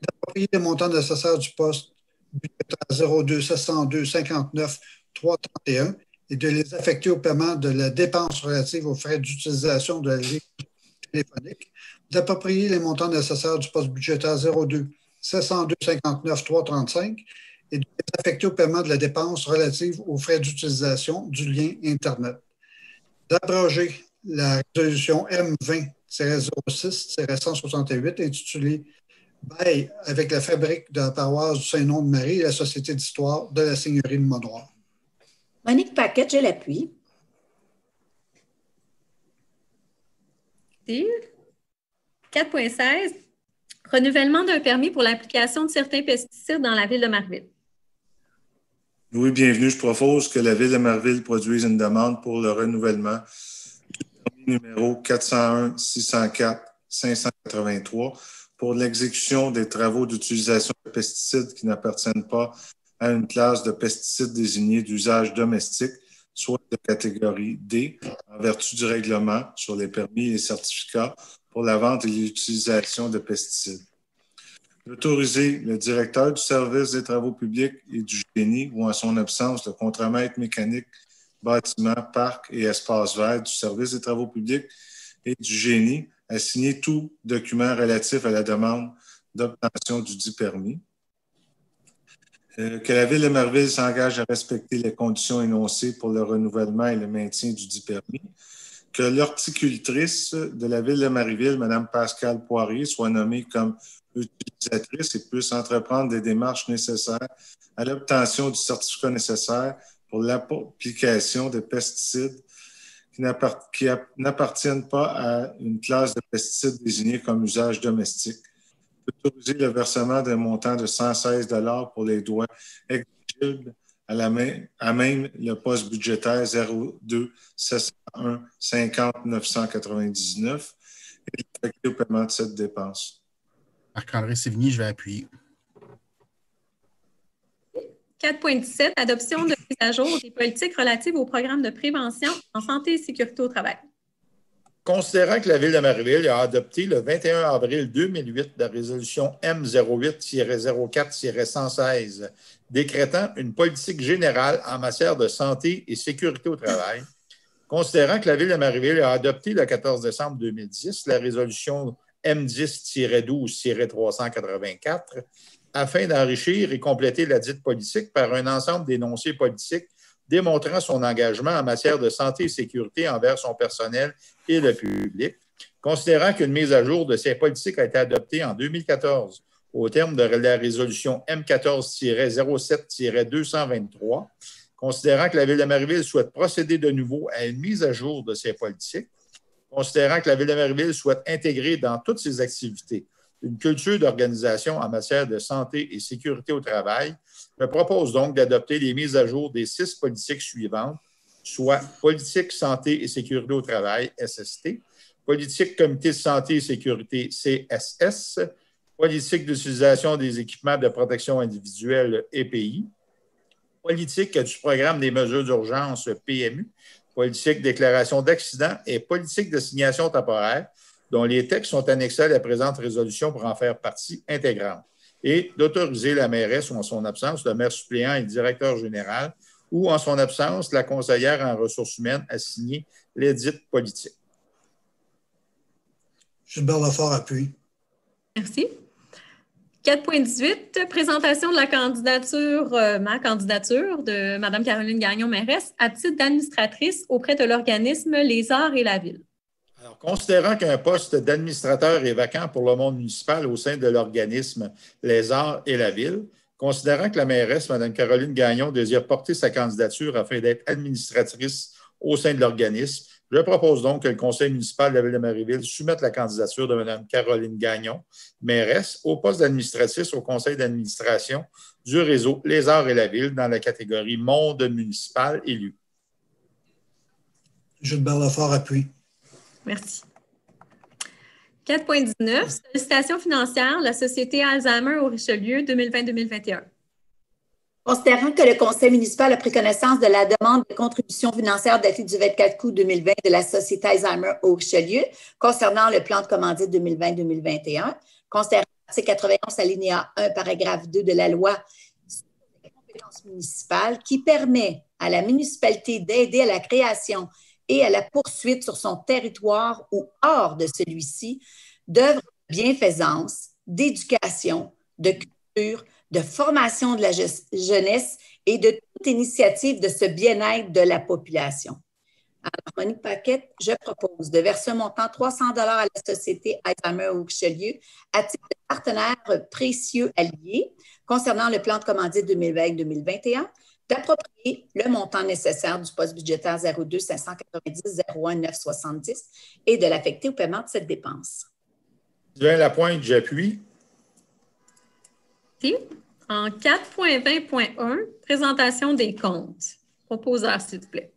D'approprier les montants nécessaires du poste budgétaire 02 702 59 331 et de les affecter au paiement de la dépense relative aux frais d'utilisation de la ligne téléphonique. D'approprier les montants nécessaires du poste budgétaire 02 702,59 335 et de les affecter au paiement de la dépense relative aux frais d'utilisation du lien Internet. D'abroger la résolution M20-06-168 intitulée Bail avec la fabrique de la paroisse du Saint-Nom de Marie et la Société d'histoire de la Seigneurie de Maunoir. Monique Paquette, je l'appuie. 4.16, renouvellement d'un permis pour l'application de certains pesticides dans la ville de Marville. Oui, bienvenue. Je propose que la ville de Marville produise une demande pour le renouvellement du permis numéro 401-604-583 pour l'exécution des travaux d'utilisation de pesticides qui n'appartiennent pas à une classe de pesticides désignés d'usage domestique, soit de catégorie D, en vertu du règlement sur les permis et les certificats pour la vente et l'utilisation de pesticides. D'autoriser le directeur du service des travaux publics et du génie ou en son absence le contremaître mécanique, bâtiment, parc et espace vert du service des travaux publics et du génie à signer tout document relatif à la demande d'obtention du dit permis. Que la Ville de Marville s'engage à respecter les conditions énoncées pour le renouvellement et le maintien du dit permis. Que l'horticultrice de la Ville de Marieville, Mme Pascale Poirier, soit nommée comme utilisatrice et puisse entreprendre des démarches nécessaires à l'obtention du certificat nécessaire pour l'application de pesticides qui n'appartiennent pas à une classe de pesticides désignés comme usage domestique. Autoriser le versement d'un montant de 116 $ pour les droits exigibles à même le poste budgétaire 02 701 50 999 et l'affecter au paiement de cette dépense. Marc-André Sévigny, je vais appuyer. 4.17, adoption de mise à jour des politiques relatives au programme de prévention en santé et sécurité au travail. Considérant que la Ville de Marieville a adopté le 21 avril 2008 la résolution M08-04-116 décrétant une politique générale en matière de santé et sécurité au travail, considérant que la Ville de Marieville a adopté le 14 décembre 2010 la résolution M10-12-384 afin d'enrichir et compléter la dite politique par un ensemble d'énoncés politiques démontrant son engagement en matière de santé et sécurité envers son personnel et le public, considérant qu'une mise à jour de ces politiques a été adoptée en 2014 au terme de la résolution M14-07-223, considérant que la Ville de Marieville souhaite procéder de nouveau à une mise à jour de ces politiques, considérant que la Ville de Marieville souhaite intégrer dans toutes ses activités une culture d'organisation en matière de santé et sécurité au travail, je propose donc d'adopter les mises à jour des 6 politiques suivantes, soit politique santé et sécurité au travail, SST, politique comité de santé et sécurité, CSS, politique d'utilisation des équipements de protection individuelle, EPI, politique du programme des mesures d'urgence, PMU, politique déclaration d'accident et politique d'assignation temporaire, dont les textes sont annexés à la présente résolution pour en faire partie intégrante, et d'autoriser la mairesse ou en son absence, le maire suppléant et le directeur général, ou en son absence, la conseillère en ressources humaines à signer les dites politiques. Gilbert Lafort appuie. Merci. 4.18, présentation de la candidature, ma candidature de Mme Caroline Gagnon, mairesse, à titre d'administratrice auprès de l'organisme Les Arts et la Ville. Alors, considérant qu'un poste d'administrateur est vacant pour le monde municipal au sein de l'organisme Les Arts et la Ville, considérant que la mairesse, Mme Caroline Gagnon, désire porter sa candidature afin d'être administratrice au sein de l'organisme, je propose donc que le conseil municipal de la Ville de Marieville soumette la candidature de Mme Caroline Gagnon, mairesse, au poste d'administratrice au conseil d'administration du réseau Les Arts et la Ville dans la catégorie monde municipal élu. Gilbert Lafort appuie. Merci. 4.19, sollicitation financière, la Société Alzheimer au Richelieu 2020-2021. Considérant que le conseil municipal a pris connaissance de la demande de contribution financière datée du 24 août 2020 de la Société Alzheimer au Richelieu concernant le plan de commandite 2020-2021, considérant l'article 91 alinéa 1, paragraphe 2 de la loi sur les compétences municipales qui permet à la municipalité d'aider à la création et à la poursuite sur son territoire ou hors de celui-ci d'œuvres de bienfaisance, d'éducation, de culture, de formation de la jeunesse et de toute initiative de ce bien-être de la population. Alors, Monique Paquette, je propose de verser un montant de 300 $ à la Société Alzheimer au Richelieu à titre de partenaire précieux allié concernant le plan de commandite 2020-2021, d'approprier le montant nécessaire du poste budgétaire 02 590 01 970 et de l'affecter au paiement de cette dépense. Sylvain Lapointe, j'appuie. En 4.20.1, présentation des comptes. Proposeur, s'il vous plaît.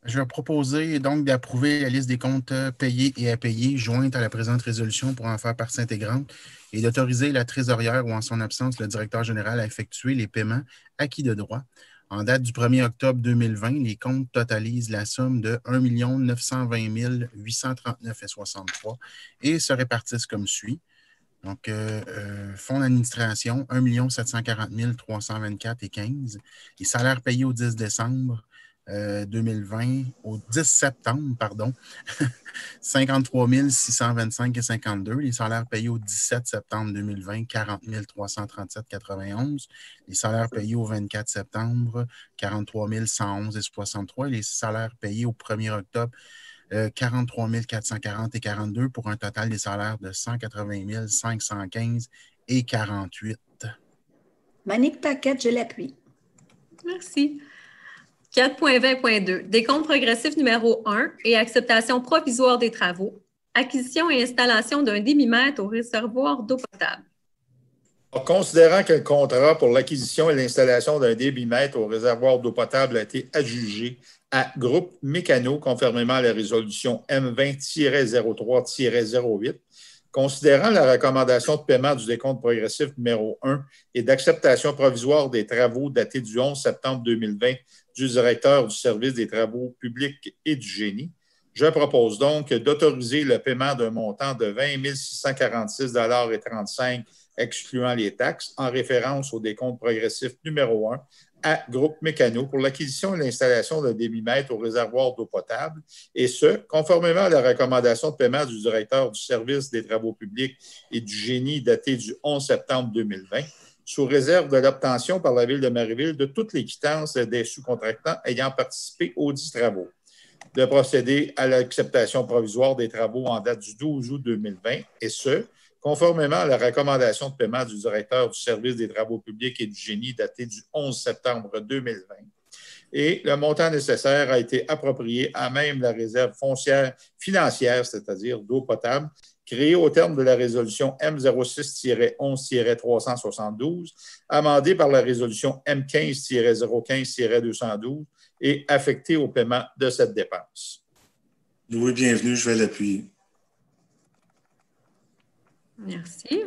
Je vais proposer donc d'approuver la liste des comptes payés et à payer jointe à la présente résolution pour en faire partie intégrante et d'autoriser la trésorière ou en son absence le directeur général à effectuer les paiements acquis de droit. En date du 1er octobre 2020, les comptes totalisent la somme de 1 920 839,63 et se répartissent comme suit. Donc, fonds d'administration, 1 740 324,15. Les salaires payés au 10 décembre 2020, au 10 septembre, pardon, 53 625,52. Les salaires payés au 17 septembre 2020, 40 337,91. Les salaires payés au 24 septembre, 43 111,63. Et les salaires payés au 1er octobre, 43 440,42 pour un total des salaires de 180 515,48. Monique Paquette, je l'appuie. Merci. 4.20.2. Décompte progressif numéro 1 et acceptation provisoire des travaux. Acquisition et installation d'un débitmètre au réservoir d'eau potable. En considérant que le contrat pour l'acquisition et l'installation d'un débitmètre au réservoir d'eau potable a été adjugé à Groupe Mécano conformément à la résolution M20-03-08, considérant la recommandation de paiement du décompte progressif numéro 1 et d'acceptation provisoire des travaux datés du 11 septembre 2020 du directeur du service des travaux publics et du génie, je propose donc d'autoriser le paiement d'un montant de 20 646,35 $ excluant les taxes en référence au décompte progressif numéro 1 à Groupe Mécano pour l'acquisition et l'installation d'un débitmètre au réservoir d'eau potable, et ce, conformément à la recommandation de paiement du directeur du service des travaux publics et du génie datée du 11 septembre 2020, sous réserve de l'obtention par la Ville de Marieville de toutes les quittances des sous-contractants ayant participé aux 10 travaux, de procéder à l'acceptation provisoire des travaux en date du 12 août 2020, et ce, conformément à la recommandation de paiement du directeur du service des travaux publics et du génie daté du 11 septembre 2020. Et le montant nécessaire a été approprié à même la réserve foncière financière, c'est-à-dire d'eau potable, créée au terme de la résolution M06-11-372, amendée par la résolution M15-015-212 et affectée au paiement de cette dépense. Louis, bienvenue, je vais l'appuyer. Merci.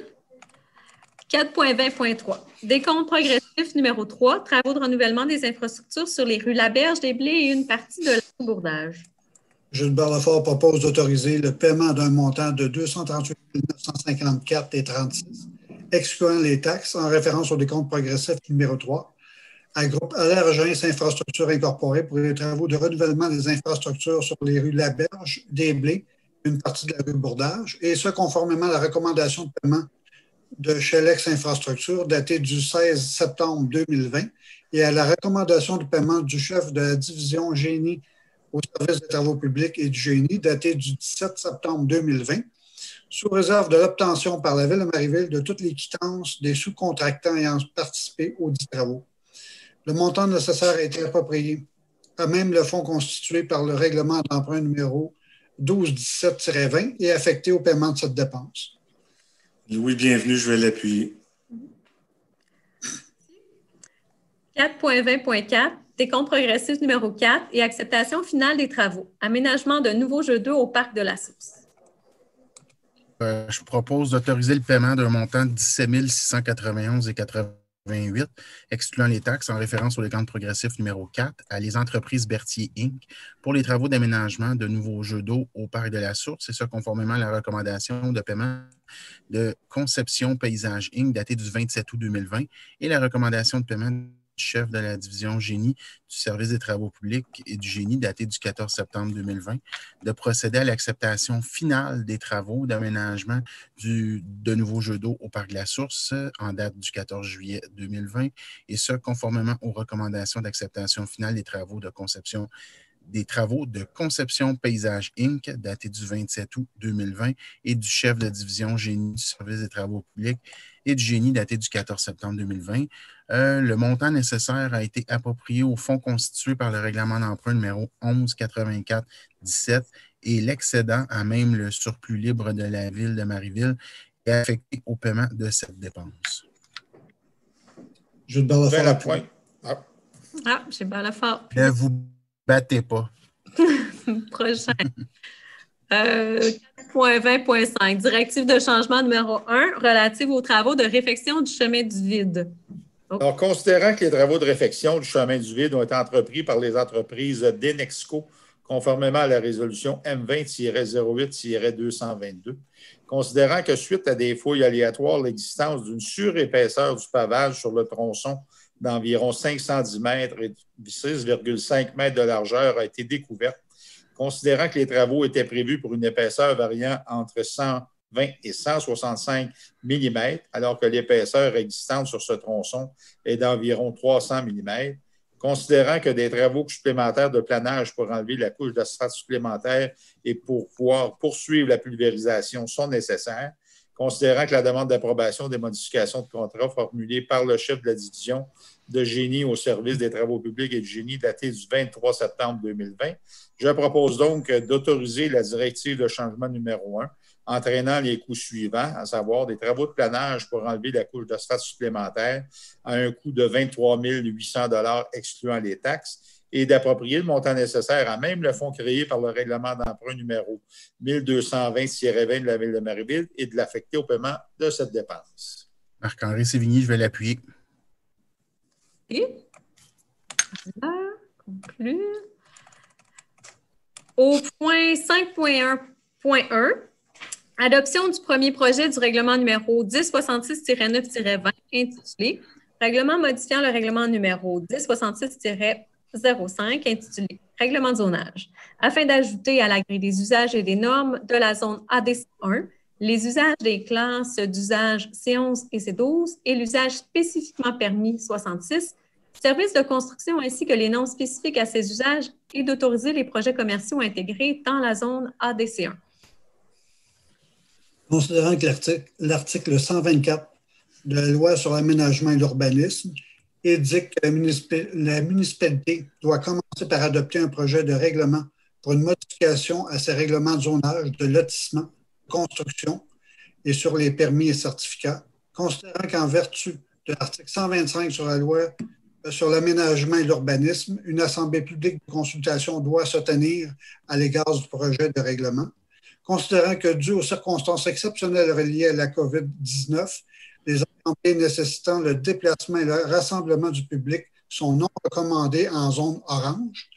4.20.3. Décompte progressif numéro 3, travaux de renouvellement des infrastructures sur les rues Laberge, des Blés et une partie de l'Abourdage. Gilles Lefort propose d'autoriser le paiement d'un montant de 238 954,36, excluant les taxes, en référence au décompte progressif numéro 3, à Groupe Allergens Infrastructures Incorporées pour les travaux de renouvellement des infrastructures sur les rues Laberge, des Blés, une partie de la rue Bourdage, et ce, conformément à la recommandation de paiement de Chelex Infrastructure datée du 16 septembre 2020 et à la recommandation de paiement du chef de la division génie au service des travaux publics et du génie datée du 17 septembre 2020, sous réserve de l'obtention par la Ville de Marieville de toutes les quittances des sous-contractants ayant participé aux 10 travaux. Le montant nécessaire a été approprié à même le fonds constitué par le règlement d'emprunt numéro 1217-20 et affecté au paiement de cette dépense. Louis, bienvenue, je vais l'appuyer. 4.20.4, décompte progressif numéro 4 et acceptation finale des travaux. Aménagement d'un nouveau jeu d'eau au parc de la Source. Je propose d'autoriser le paiement d'un montant de 17 691,88, excluant les taxes en référence au décompte progressif numéro 4 à les entreprises Berthier Inc. pour les travaux d'aménagement de nouveaux jeux d'eau au parc de la Source, et ça conformément à la recommandation de paiement de Conception Paysage Inc. datée du 27 août 2020 et la recommandation de paiement du chef de la division génie du service des travaux publics et du génie daté du 14 septembre 2020 de procéder à l'acceptation finale des travaux d'aménagement de nouveaux jeux d'eau au Parc de la Source en date du 14 juillet 2020 et ce, conformément aux recommandations d'acceptation finale des travaux de Conception Paysage Inc., daté du 27 août 2020, et du chef de division génie du service des travaux publics et du génie daté du 14 septembre 2020. Le montant nécessaire a été approprié au fonds constitué par le règlement d'emprunt numéro 1184-17 et l'excédent, à même le surplus libre de la ville de Marieville, est affecté au paiement de cette dépense. Gilbert Lefort. La pointe. Gilbert Lefort. Ne vous battez pas. Prochain. 4.20.5, directive de changement numéro 1 relative aux travaux de réfection du chemin du vide. Alors, considérant que les travaux de réfection du chemin du vide ont été entrepris par les entreprises d'Enexco, conformément à la résolution M20-08-222, considérant que suite à des fouilles aléatoires, l'existence d'une surépaisseur du pavage sur le tronçon d'environ 510 mètres et 6,5 mètres de largeur a été découverte, considérant que les travaux étaient prévus pour une épaisseur variant entre 120 et 165 mm, alors que l'épaisseur existante sur ce tronçon est d'environ 300 mm, considérant que des travaux supplémentaires de planage pour enlever la couche d'asphalte supplémentaire et pour pouvoir poursuivre la pulvérisation sont nécessaires, considérant que la demande d'approbation des modifications de contrat formulées par le chef de la division de génie au service des travaux publics et du génie datée du 23 septembre 2020, je propose donc d'autoriser la directive de changement numéro 1 entraînant les coûts suivants, à savoir des travaux de planage pour enlever la couche d'asphalte supplémentaire à un coût de 23 800 $ excluant les taxes et d'approprier le montant nécessaire à même le fonds créé par le règlement d'emprunt numéro 1220-20 de la Ville de Marieville et de l'affecter au paiement de cette dépense. Marc-André Sévigny, je vais l'appuyer. Et conclure. Au point 5.1.1, adoption du premier projet du règlement numéro 1066-9-20 intitulé Règlement modifiant le règlement numéro 1066-05 intitulé Règlement de zonage, afin d'ajouter à la grille des usages et des normes de la zone ADC1 les usages des classes d'usage C11 et C12 et l'usage spécifiquement permis 66, services de construction ainsi que les normes spécifiques à ces usages et d'autoriser les projets commerciaux intégrés dans la zone ADC1. Considérant que l'article 124 de la loi sur l'aménagement et l'urbanisme indique que la municipalité doit commencer par adopter un projet de règlement pour une modification à ses règlements de zonage, de lotissement, de construction et sur les permis et certificats, considérant qu'en vertu de l'article 125 sur la loi sur l'aménagement et l'urbanisme, une assemblée publique de consultation doit se tenir à l'égard du projet de règlement, considérant que dû aux circonstances exceptionnelles reliées à la COVID-19, les assemblées nécessitant le déplacement et le rassemblement du public sont non recommandées en zone orange,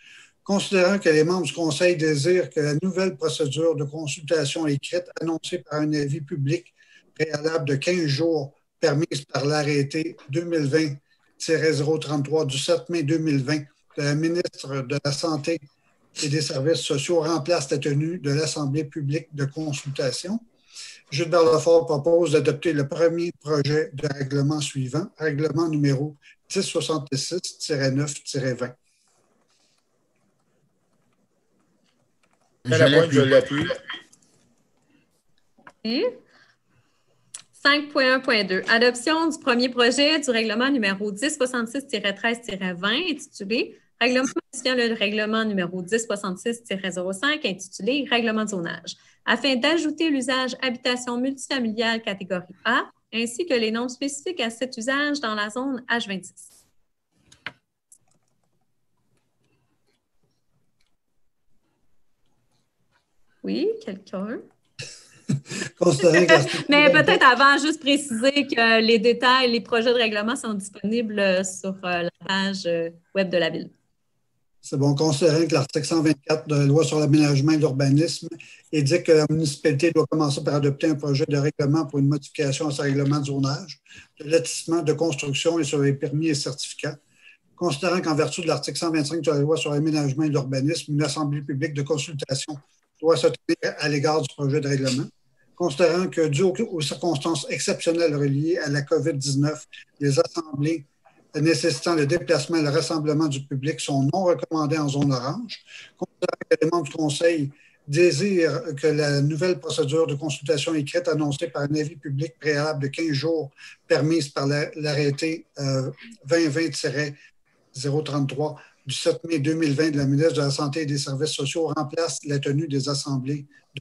considérant que les membres du Conseil désirent que la nouvelle procédure de consultation écrite annoncée par un avis public préalable de 15 jours permise par l'arrêté 2020-033 du 7 mai 2020 de la ministre de la Santé et des Services sociaux remplace la tenue de l'Assemblée publique de consultation. Gilbert Lefort propose d'adopter le premier projet de règlement suivant, règlement numéro 1066-9-20. Je l'appuie. 5.1.2. Adoption du premier projet du règlement numéro 1066-13-20 intitulé Règlement modifiant le règlement numéro 1066-05 intitulé Règlement de zonage, afin d'ajouter l'usage habitation multifamiliale catégorie A, ainsi que les normes spécifiques à cet usage dans la zone H26. Oui, quelqu'un? Mais peut-être avant, juste préciser que les détails, les projets de règlement sont disponibles sur la page web de la Ville. C'est bon, considérant que l'article 124 de la loi sur l'aménagement et l'urbanisme indique que la municipalité doit commencer par adopter un projet de règlement pour une modification à son règlement de zonage, de lotissement, de construction et sur les permis et certificats, Considérant qu'en vertu de l'article 125 de la loi sur l'aménagement et l'urbanisme, une assemblée publique de consultation doit se tenir à l'égard du projet de règlement. Considérant que, dû aux circonstances exceptionnelles reliées à la COVID-19, les assemblées nécessitant le déplacement et le rassemblement du public sont non recommandées en zone orange. Considérant que les membres du Conseil désirent que la nouvelle procédure de consultation écrite annoncée par un avis public préalable de 15 jours permise par l'arrêté 2020-033 du 7 mai 2020 de la ministre de la Santé et des Services sociaux remplace la tenue de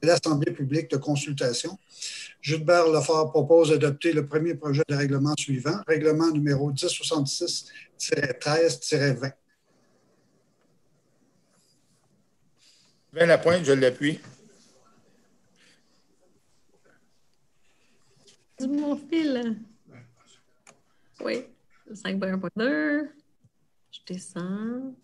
l'Assemblée publique de consultation. Gilbert Lefort propose d'adopter le premier projet de règlement suivant, règlement numéro 1066-13-20. Sylvain Lapointe, je l'appuie. Du mon fil. Oui, 5.1.2. Je descends.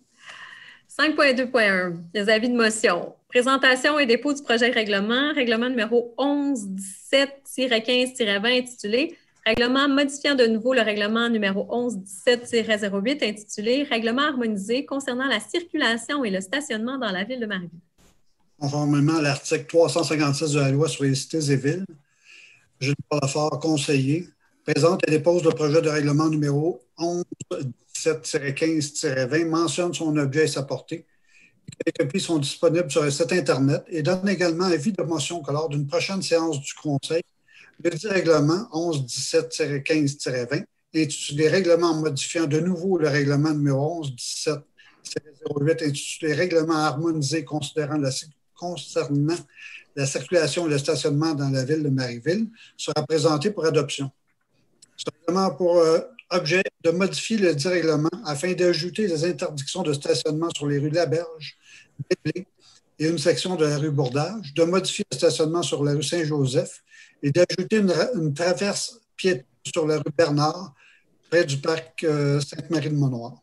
5.2.1, les avis de motion. Présentation et dépôt du projet de règlement, règlement numéro 1117-15-20 intitulé Règlement modifiant de nouveau le règlement numéro 1117-08 intitulé Règlement harmonisé concernant la circulation et le stationnement dans la ville de Marieville. Conformément à l'article 356 de la loi sur les cités et villes, Gilbert Lefort, conseiller, présente et dépose le projet de règlement numéro 1117-15-20, mentionne son objet et sa portée. Les copies sont disponibles sur le site Internet et donne également avis de motion que lors d'une prochaine séance du Conseil, le dit règlement 1117-15-20, intitulé Règlement modifiant de nouveau le règlement numéro 1117-08, intitulé Règlement harmonisé concernant la circulation et le stationnement dans la ville de Marieville, sera présenté pour adoption. Ce règlement a pour objet de modifier le dit règlement afin d'ajouter des interdictions de stationnement sur les rues Laberge, Béblé et une section de la rue Bourdage, de modifier le stationnement sur la rue Saint-Joseph et d'ajouter une traverse piétonne sur la rue Bernard, près du parc Sainte-Marie-de-Maunoir.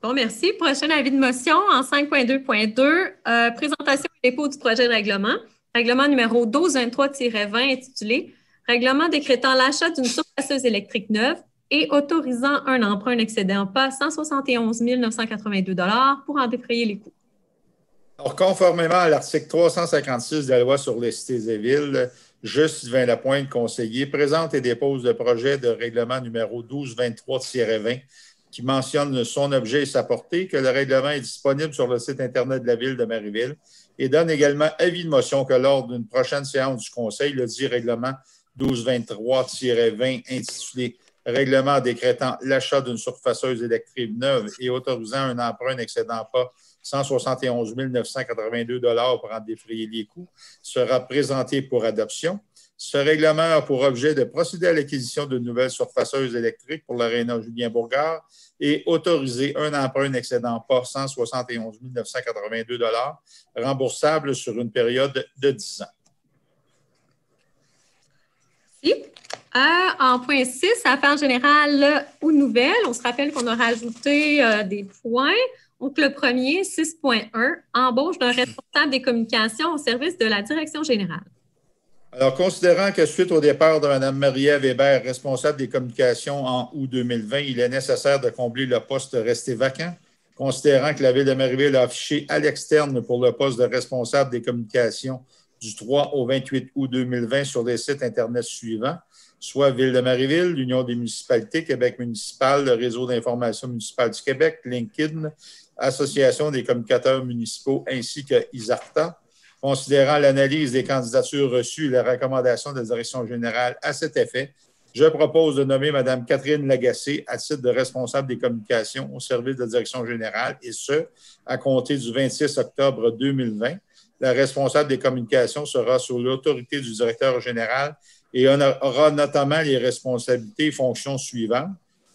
Bon, merci. Prochain avis de motion en 5.2.2, présentation et dépôt du projet de règlement. Règlement numéro 1223-20 intitulé Règlement décrétant l'achat d'une surpasseuse électrique neuve et autorisant un emprunt n'excédant pas 171 982 $ pour en défrayer les coûts. Alors, conformément à l'article 356 de la loi sur les cités et villes, je, Sylvain Lapointe, conseiller, présente et dépose le projet de règlement numéro 1223-20 qui mentionne son objet et sa portée, que le règlement est disponible sur le site Internet de la ville de Marieville et donne également avis de motion que lors d'une prochaine séance du Conseil, le dit règlement 1223-20 intitulé Règlement décrétant l'achat d'une surfaceuse électrique neuve et autorisant un emprunt n'excédant pas 171 982 $ pour en défrayer les coûts, sera présenté pour adoption. Ce règlement a pour objet de procéder à l'acquisition de nouvelles surfaceuses électriques pour l'aréna Julien-Bourgard et autoriser un emprunt n'excédant pas 171 982 $ remboursable sur une période de 10 ans. Merci. En point 6, affaires générales ou nouvelles, on se rappelle qu'on a rajouté des points. Donc, le premier, 6.1, embauche d'un responsable des communications au service de la direction générale. Alors, considérant que suite au départ de Mme Marie-Ève Hébert, responsable des communications en août 2020, il est nécessaire de combler le poste resté vacant, considérant que la Ville de Marieville a affiché à l'externe pour le poste de responsable des communications du 3 au 28 août 2020 sur les sites Internet suivants, soit Ville de Marieville, l'Union des municipalités, Québec municipal, le Réseau d'information municipale du Québec, LinkedIn, Association des communicateurs municipaux ainsi que ISARTA. Considérant l'analyse des candidatures reçues et la recommandation de la direction générale à cet effet, je propose de nommer Mme Catherine Lagacé à titre de responsable des communications au service de la direction générale, et ce, à compter du 26 octobre 2020. La responsable des communications sera sous l'autorité du directeur général et aura notamment les responsabilités et fonctions suivantes.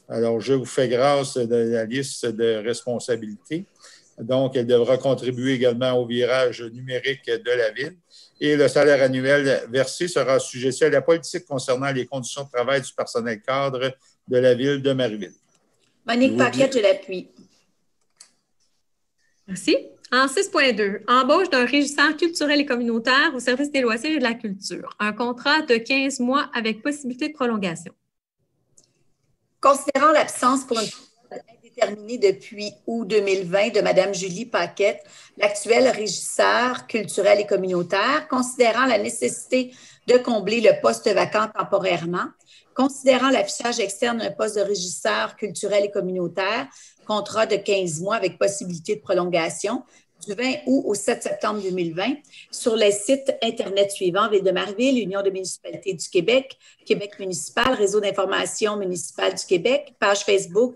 Alors, je vous fais grâce de la liste de responsabilités. Donc, elle devra contribuer également au virage numérique de la Ville. Et le salaire annuel versé sera assujetti à la politique concernant les conditions de travail du personnel cadre de la Ville de Marieville. Monique Paquette, je l'appuie. Merci. En 6.2, embauche d'un régisseur culturel et communautaire au service des loisirs et de la culture. Un contrat de 15 mois avec possibilité de prolongation. Considérant l'absence pour une indéterminé depuis août 2020 de Mme Julie Paquette, l'actuelle régisseur culturel et communautaire, considérant la nécessité de combler le poste vacant temporairement, considérant l'affichage externe d'un poste de régisseur culturel et communautaire, contrat de 15 mois avec possibilité de prolongation, du 20 août au 7 septembre 2020, sur les sites Internet suivants: Ville de Marieville, Union des municipalités du Québec, Québec municipal, Réseau d'information municipal du Québec, page Facebook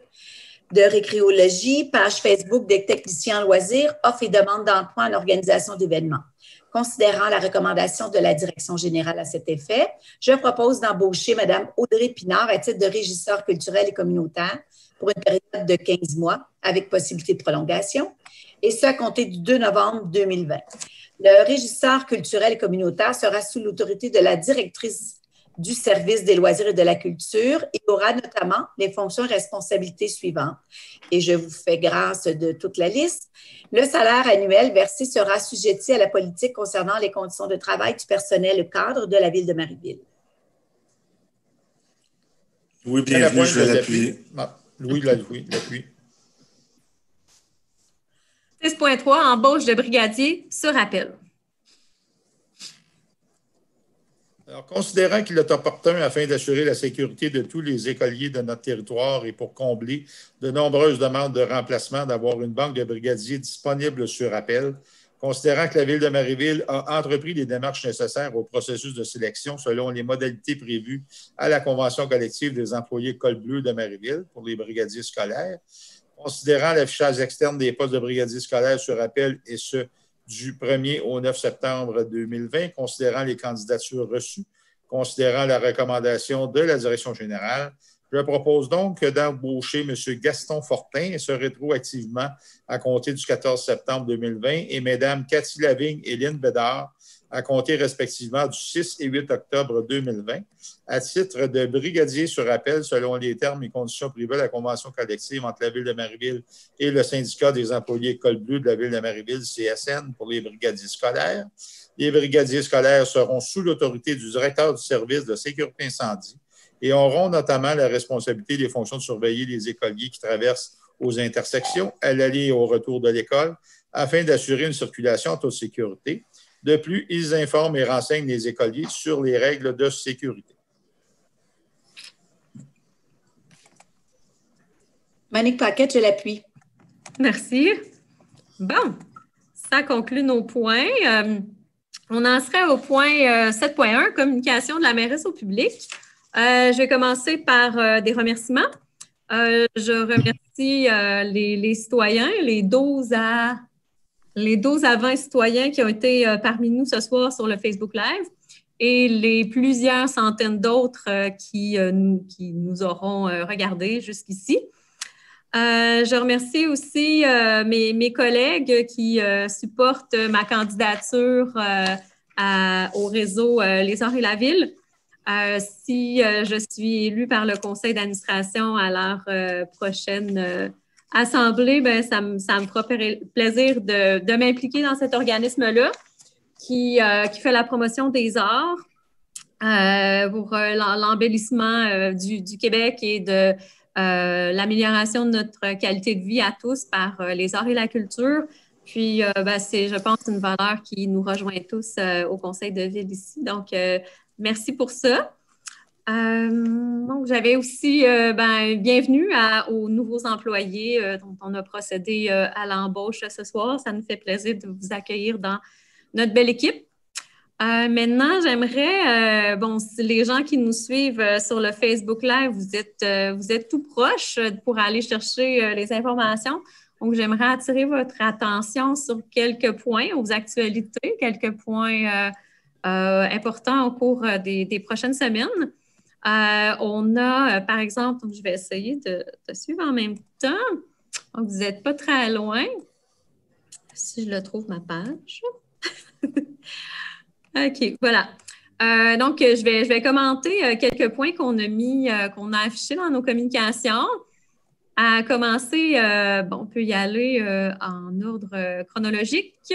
de récréologie, page Facebook des techniciens en loisirs, offre et demande d'emploi en organisation d'événements. Considérant la recommandation de la direction générale à cet effet, je propose d'embaucher Mme Audrey Pinard à titre de régisseur culturel et communautaire pour une période de 15 mois avec possibilité de prolongation, et ce à compter du 2 novembre 2020. Le régisseur culturel et communautaire sera sous l'autorité de la directrice du service des loisirs et de la culture et aura notamment les fonctions et responsabilités suivantes. Et je vous fais grâce de toute la liste. Le salaire annuel versé sera assujetti à la politique concernant les conditions de travail du personnel cadre de la Ville de Marieville. Oui, bienvenue, je vais l'appuyer. Oui, l'appui. 6.3, embauche de brigadier sur appel. Alors, considérant qu'il est opportun afin d'assurer la sécurité de tous les écoliers de notre territoire et pour combler de nombreuses demandes de remplacement, d'avoir une banque de brigadiers disponible sur appel, considérant que la Ville de Marieville a entrepris les démarches nécessaires au processus de sélection selon les modalités prévues à la Convention collective des employés col bleu de Marieville pour les brigadiers scolaires, considérant l'affichage externe des postes de brigadiers scolaires sur appel et ce, du 1er au 9 septembre 2020, considérant les candidatures reçues, considérant la recommandation de la direction générale, je propose donc d'embaucher M. Gaston Fortin, et ce rétroactivement à compter du 14 septembre 2020, et Mme Cathy Lavigne et Lynne Bédard à compter respectivement du 6 et 8 octobre 2020, à titre de brigadier sur appel selon les termes et conditions privées de la convention collective entre la Ville de Marieville et le syndicat des employés col bleu de la Ville de Marieville, CSN, pour les brigadiers scolaires. Les brigadiers scolaires seront sous l'autorité du directeur du service de sécurité incendie et auront notamment la responsabilité des fonctions de surveiller les écoliers qui traversent aux intersections, à l'aller et au retour de l'école, afin d'assurer une circulation en toute sécurité. De plus, ils informent et renseignent les écoliers sur les règles de sécurité. Monique Paquette, je l'appuie. Merci. Bon, ça conclut nos points. On en serait au point 7.1, communication de la mairesse au public. Je vais commencer par des remerciements. Je remercie les citoyens, les 12 à 20 citoyens qui ont été parmi nous ce soir sur le Facebook Live et les plusieurs centaines d'autres qui nous auront regardés jusqu'ici. Je remercie aussi mes collègues qui supportent ma candidature au réseau Les Arts et la Ville. Si je suis élue par le conseil d'administration à leur prochaine assemblée, ben, ça me fera plaisir de m'impliquer dans cet organisme-là qui fait la promotion des arts pour l'embellissement du Québec et de l'amélioration de notre qualité de vie à tous par les arts et la culture. Puis, c'est, je pense, une valeur qui nous rejoint tous au conseil de ville ici. Donc, merci pour ça. Donc, j'avais aussi bienvenue aux nouveaux employés dont on a procédé à l'embauche ce soir. Ça nous fait plaisir de vous accueillir dans notre belle équipe. Maintenant, j'aimerais, les gens qui nous suivent sur le Facebook Live, vous êtes tout proches pour aller chercher les informations. Donc, j'aimerais attirer votre attention sur quelques points aux actualités, quelques points importants au cours des prochaines semaines. On a, par exemple, je vais essayer de suivre en même temps. Donc, vous n'êtes pas très loin. Si je le trouve, ma page. OK, voilà. Donc, je vais commenter quelques points qu'on a affichés dans nos communications. À commencer, on peut y aller en ordre chronologique.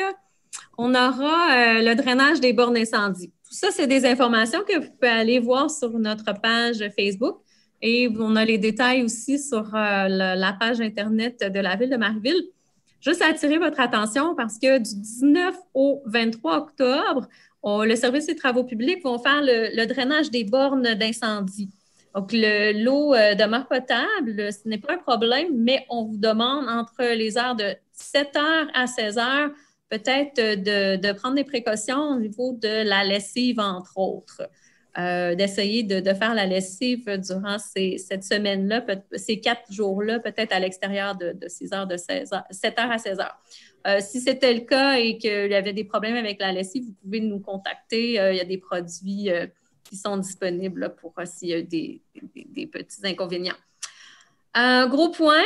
On aura le drainage des bornes d'incendie. Tout ça, c'est des informations que vous pouvez aller voir sur notre page Facebook. Et on a les détails aussi sur la page Internet de la Ville de Marieville. Juste à attirer votre attention parce que du 19 au 23 octobre, le service des travaux publics vont faire le drainage des bornes d'incendie. Donc, l'eau demeure potable, ce n'est pas un problème, mais on vous demande entre les heures de 7 h à 16 h peut-être de prendre des précautions au niveau de la lessive, entre autres. D'essayer de faire la lessive durant cette semaine-là, ces 4 jours-là, peut-être à l'extérieur de 6 heures, de 7 h à 16 h. Si c'était le cas et qu'il y avait des problèmes avec la lessive, vous pouvez nous contacter. Il y a des produits qui sont disponibles pour s'il y a des petits inconvénients. Gros point,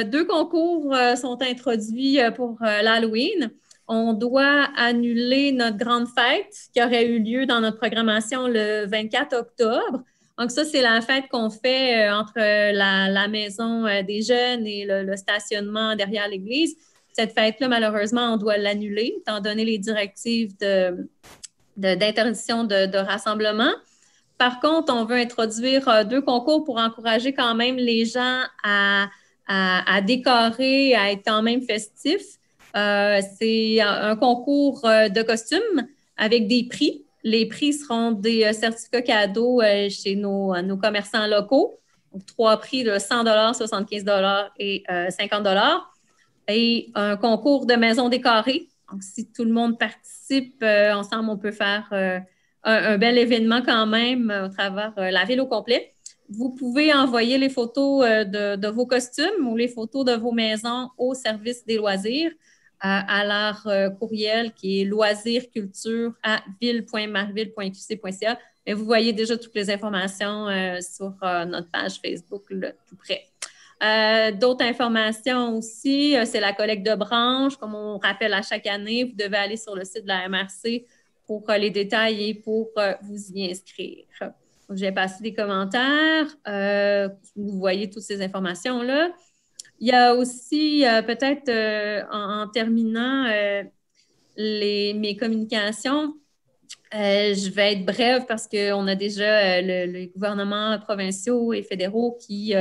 deux concours sont introduits pour l'Halloween. On doit annuler notre grande fête qui aurait eu lieu dans notre programmation le 24 octobre. Donc ça, c'est la fête qu'on fait entre la maison des jeunes et le stationnement derrière l'église. Cette fête-là, malheureusement, on doit l'annuler, étant donné les directives d'interdiction de rassemblement. Par contre, on veut introduire 2 concours pour encourager quand même les gens à décorer, à être quand même festifs. C'est un concours de costumes avec des prix. Les prix seront des certificats cadeaux chez nos commerçants locaux. Donc, 3 prix de 100 $, 75 $ et 50 $. Et un concours de maisons décorées. Donc, si tout le monde participe ensemble, on peut faire un bel événement quand même au travers la ville au complet. Vous pouvez envoyer les photos de vos costumes ou les photos de vos maisons au service des loisirs à leur courriel qui est loisirsculture@ville.marieville.qc.ca. Et vous voyez déjà toutes les informations sur notre page Facebook là, tout près. D'autres informations aussi, c'est la collecte de branches. Comme on rappelle à chaque année, vous devez aller sur le site de la MRC pour les détails et pour vous y inscrire. J'ai passé des commentaires. Vous voyez toutes ces informations-là. Il y a aussi, peut-être en terminant mes communications, je vais être brève parce qu'on a déjà les gouvernements provinciaux et fédéraux qui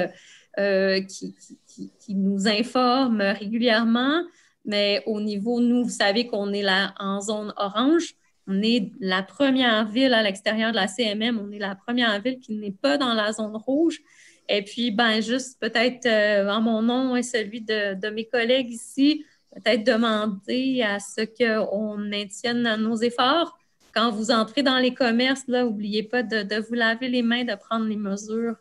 nous informent régulièrement. Mais au niveau, nous, vous savez qu'on est là en zone orange. On est la première ville à l'extérieur de la CMM. On est la première ville qui n'est pas dans la zone rouge. Et puis, juste peut-être en mon nom et celui de mes collègues ici, peut-être demander à ce qu'on maintienne nos efforts. Quand vous entrez dans les commerces, n'oubliez pas de vous laver les mains, de prendre les mesures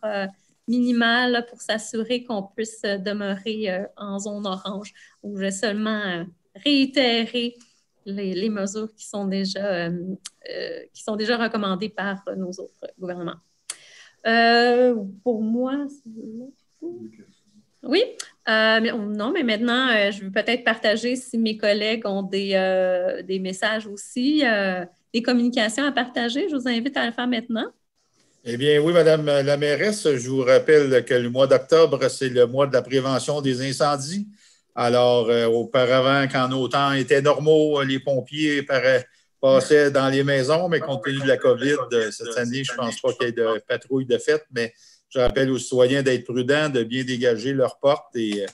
minimales pour s'assurer qu'on puisse demeurer en zone orange. Où je vais seulement réitérer les mesures qui sont déjà recommandées par nos autres gouvernements. Pour moi, oui. Non, mais maintenant, je veux peut-être partager si mes collègues ont des messages aussi, des communications à partager. Je vous invite à le faire maintenant. Eh bien, oui, Madame la mairesse, je vous rappelle que le mois d'octobre, c'est le mois de la prévention des incendies. Alors, auparavant, quand nos temps étaient normaux, les pompiers passaient dans les maisons, mais compte tenu de la COVID, cette année, je ne pense pas qu'il y ait de patrouille de fête, mais je rappelle aux citoyens d'être prudents, de bien dégager leurs portes. Et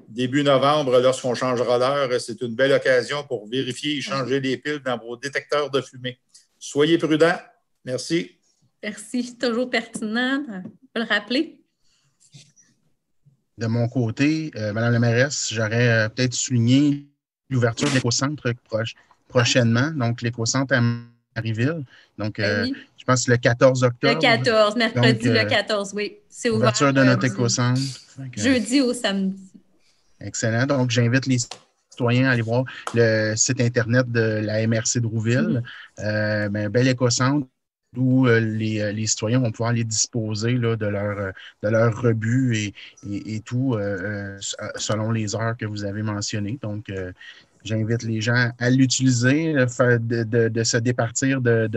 début novembre, lorsqu'on changera l'heure, c'est une belle occasion pour vérifier et changer les piles dans vos détecteurs de fumée. Soyez prudents. Merci. Merci. Toujours pertinent de le rappeler. De mon côté, Mme la mairesse, j'aurais peut-être souligné l'ouverture de l'écocentre prochainement, donc l'écocentre à Marieville. Donc, oui. Je pense que c'est le 14 octobre. Le 14, mercredi donc, le 14, oui. C'est ouvert. Ouverture de notre écocentre. Jeudi au samedi. Excellent. Donc, j'invite les citoyens à aller voir le site Internet de la MRC de Rouville. Bel écocentre où les citoyens vont pouvoir les disposer là, de leur rebut et tout selon les heures que vous avez mentionnées. Donc, j'invite les gens à l'utiliser, de se départir de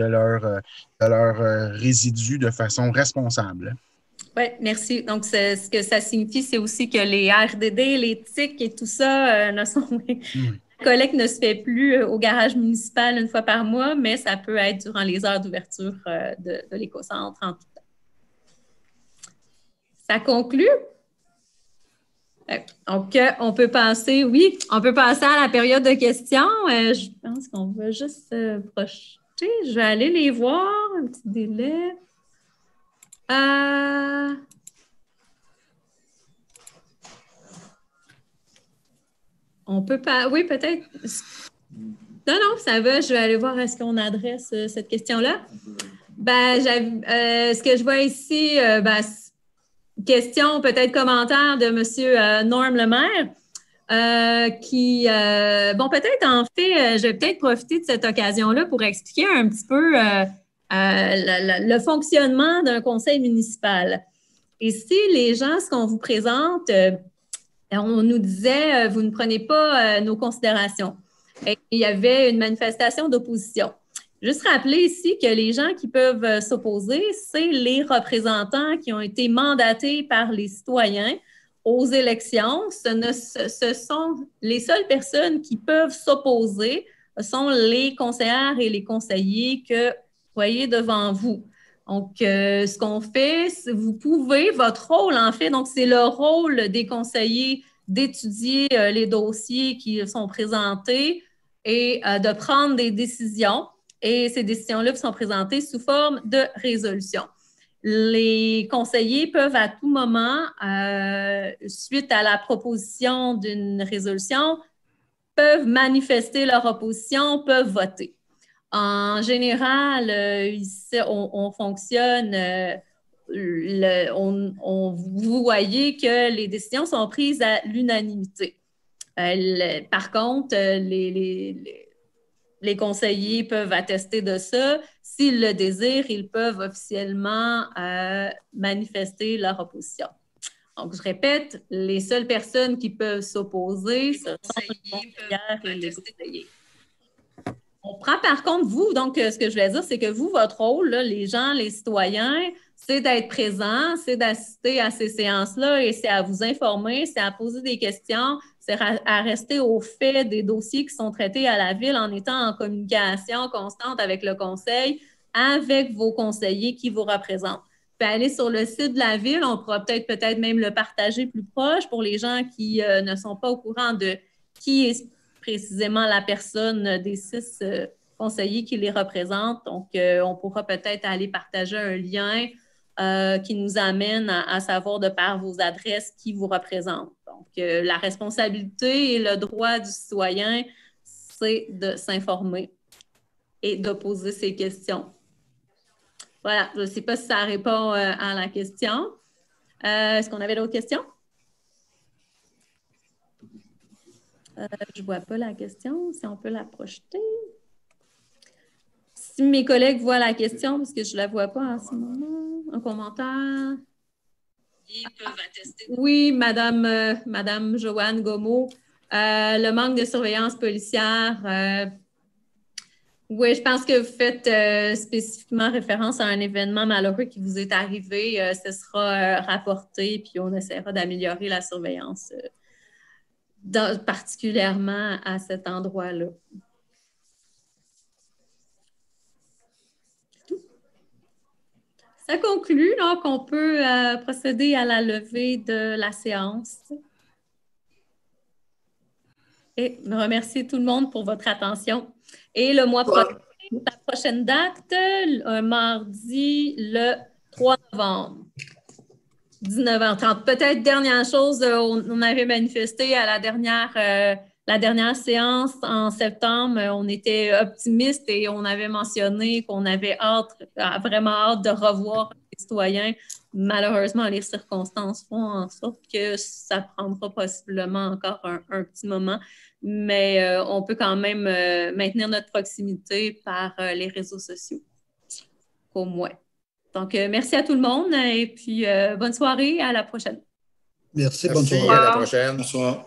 leurs résidus de façon responsable. Oui, merci. Donc, ce que ça signifie, c'est aussi que les RDD, les TIC et tout ça ne sont... La collecte ne se fait plus au garage municipal une fois par mois, mais ça peut être durant les heures d'ouverture de l'écocentre en tout temps. Ça conclut? Donc, on peut passer à la période de questions. Je pense qu'on va juste projeter. Je vais aller les voir, un petit délai. On peut pas. Oui, peut-être. Non, ça va. Je vais aller voir est-ce qu'on adresse cette question-là. Ce que je vois ici, question, peut-être commentaire de M. Norm Lemaire, qui, peut-être en fait, je vais peut-être profiter de cette occasion-là pour expliquer un petit peu le fonctionnement d'un conseil municipal. Ici, les gens, ce qu'on vous présente, on nous disait, vous ne prenez pas nos considérations. Et il y avait une manifestation d'opposition. Juste rappeler ici que les gens qui peuvent s'opposer, c'est les représentants qui ont été mandatés par les citoyens aux élections. Ce sont les seules personnes qui peuvent s'opposer, ce sont les conseillères et les conseillers que vous voyez devant vous. Donc, ce qu'on fait, vous pouvez, votre rôle en fait, donc c'est le rôle des conseillers d'étudier les dossiers qui sont présentés et de prendre des décisions. Et ces décisions-là sont présentées sous forme de résolution. Les conseillers peuvent à tout moment, suite à la proposition d'une résolution, peuvent manifester leur opposition, peuvent voter. En général, ici, on fonctionne, vous voyez que les décisions sont prises à l'unanimité. Par contre, les conseillers peuvent attester de ça. S'ils le désirent, ils peuvent officiellement manifester leur opposition. Donc, je répète, les seules personnes qui peuvent s'opposer, ce sont les conseillères et les conseillers. On prend par contre, vous, donc ce que je voulais dire, c'est que vous, votre rôle, là, les gens, les citoyens, c'est d'être présents, c'est d'assister à ces séances-là et c'est à vous informer, c'est à poser des questions, c'est à rester au fait des dossiers qui sont traités à la Ville en étant en communication constante avec le conseil, avec vos conseillers qui vous représentent. Vous pouvez aller sur le site de la Ville, on pourra peut-être même le partager plus proche pour les gens qui ne sont pas au courant de qui est précisément la personne des 6 conseillers qui les représentent. Donc, on pourra peut-être aller partager un lien qui nous amène à savoir de par vos adresses qui vous représentent. Donc, la responsabilité et le droit du citoyen, c'est de s'informer et de poser ses questions. Voilà, je ne sais pas si ça répond à la question. Est-ce qu'on avait d'autres questions? Je ne vois pas la question, si on peut la projeter. Si mes collègues voient la question, parce que je ne la vois pas en ce moment, un commentaire. Ils peuvent attester. Oui, Madame Joanne Gomeau, le manque de surveillance policière. Oui, je pense que vous faites spécifiquement référence à un événement malheureux qui vous est arrivé. Ce sera rapporté, puis on essaiera d'améliorer la surveillance. Particulièrement à cet endroit-là. Ça conclut, donc on peut procéder à la levée de la séance. Et me remercier tout le monde pour votre attention. Et le mois prochain, la prochaine date, mardi le 3 novembre. 19h30. Peut-être dernière chose, on avait manifesté à la dernière séance en septembre, on était optimiste et on avait mentionné qu'on avait vraiment hâte de revoir les citoyens. Malheureusement, les circonstances font en sorte que ça prendra possiblement encore un petit moment, mais on peut quand même maintenir notre proximité par les réseaux sociaux, au moins. Donc, merci à tout le monde et puis bonne soirée, à la prochaine. Merci, bonne soirée. À la prochaine. Bonsoir.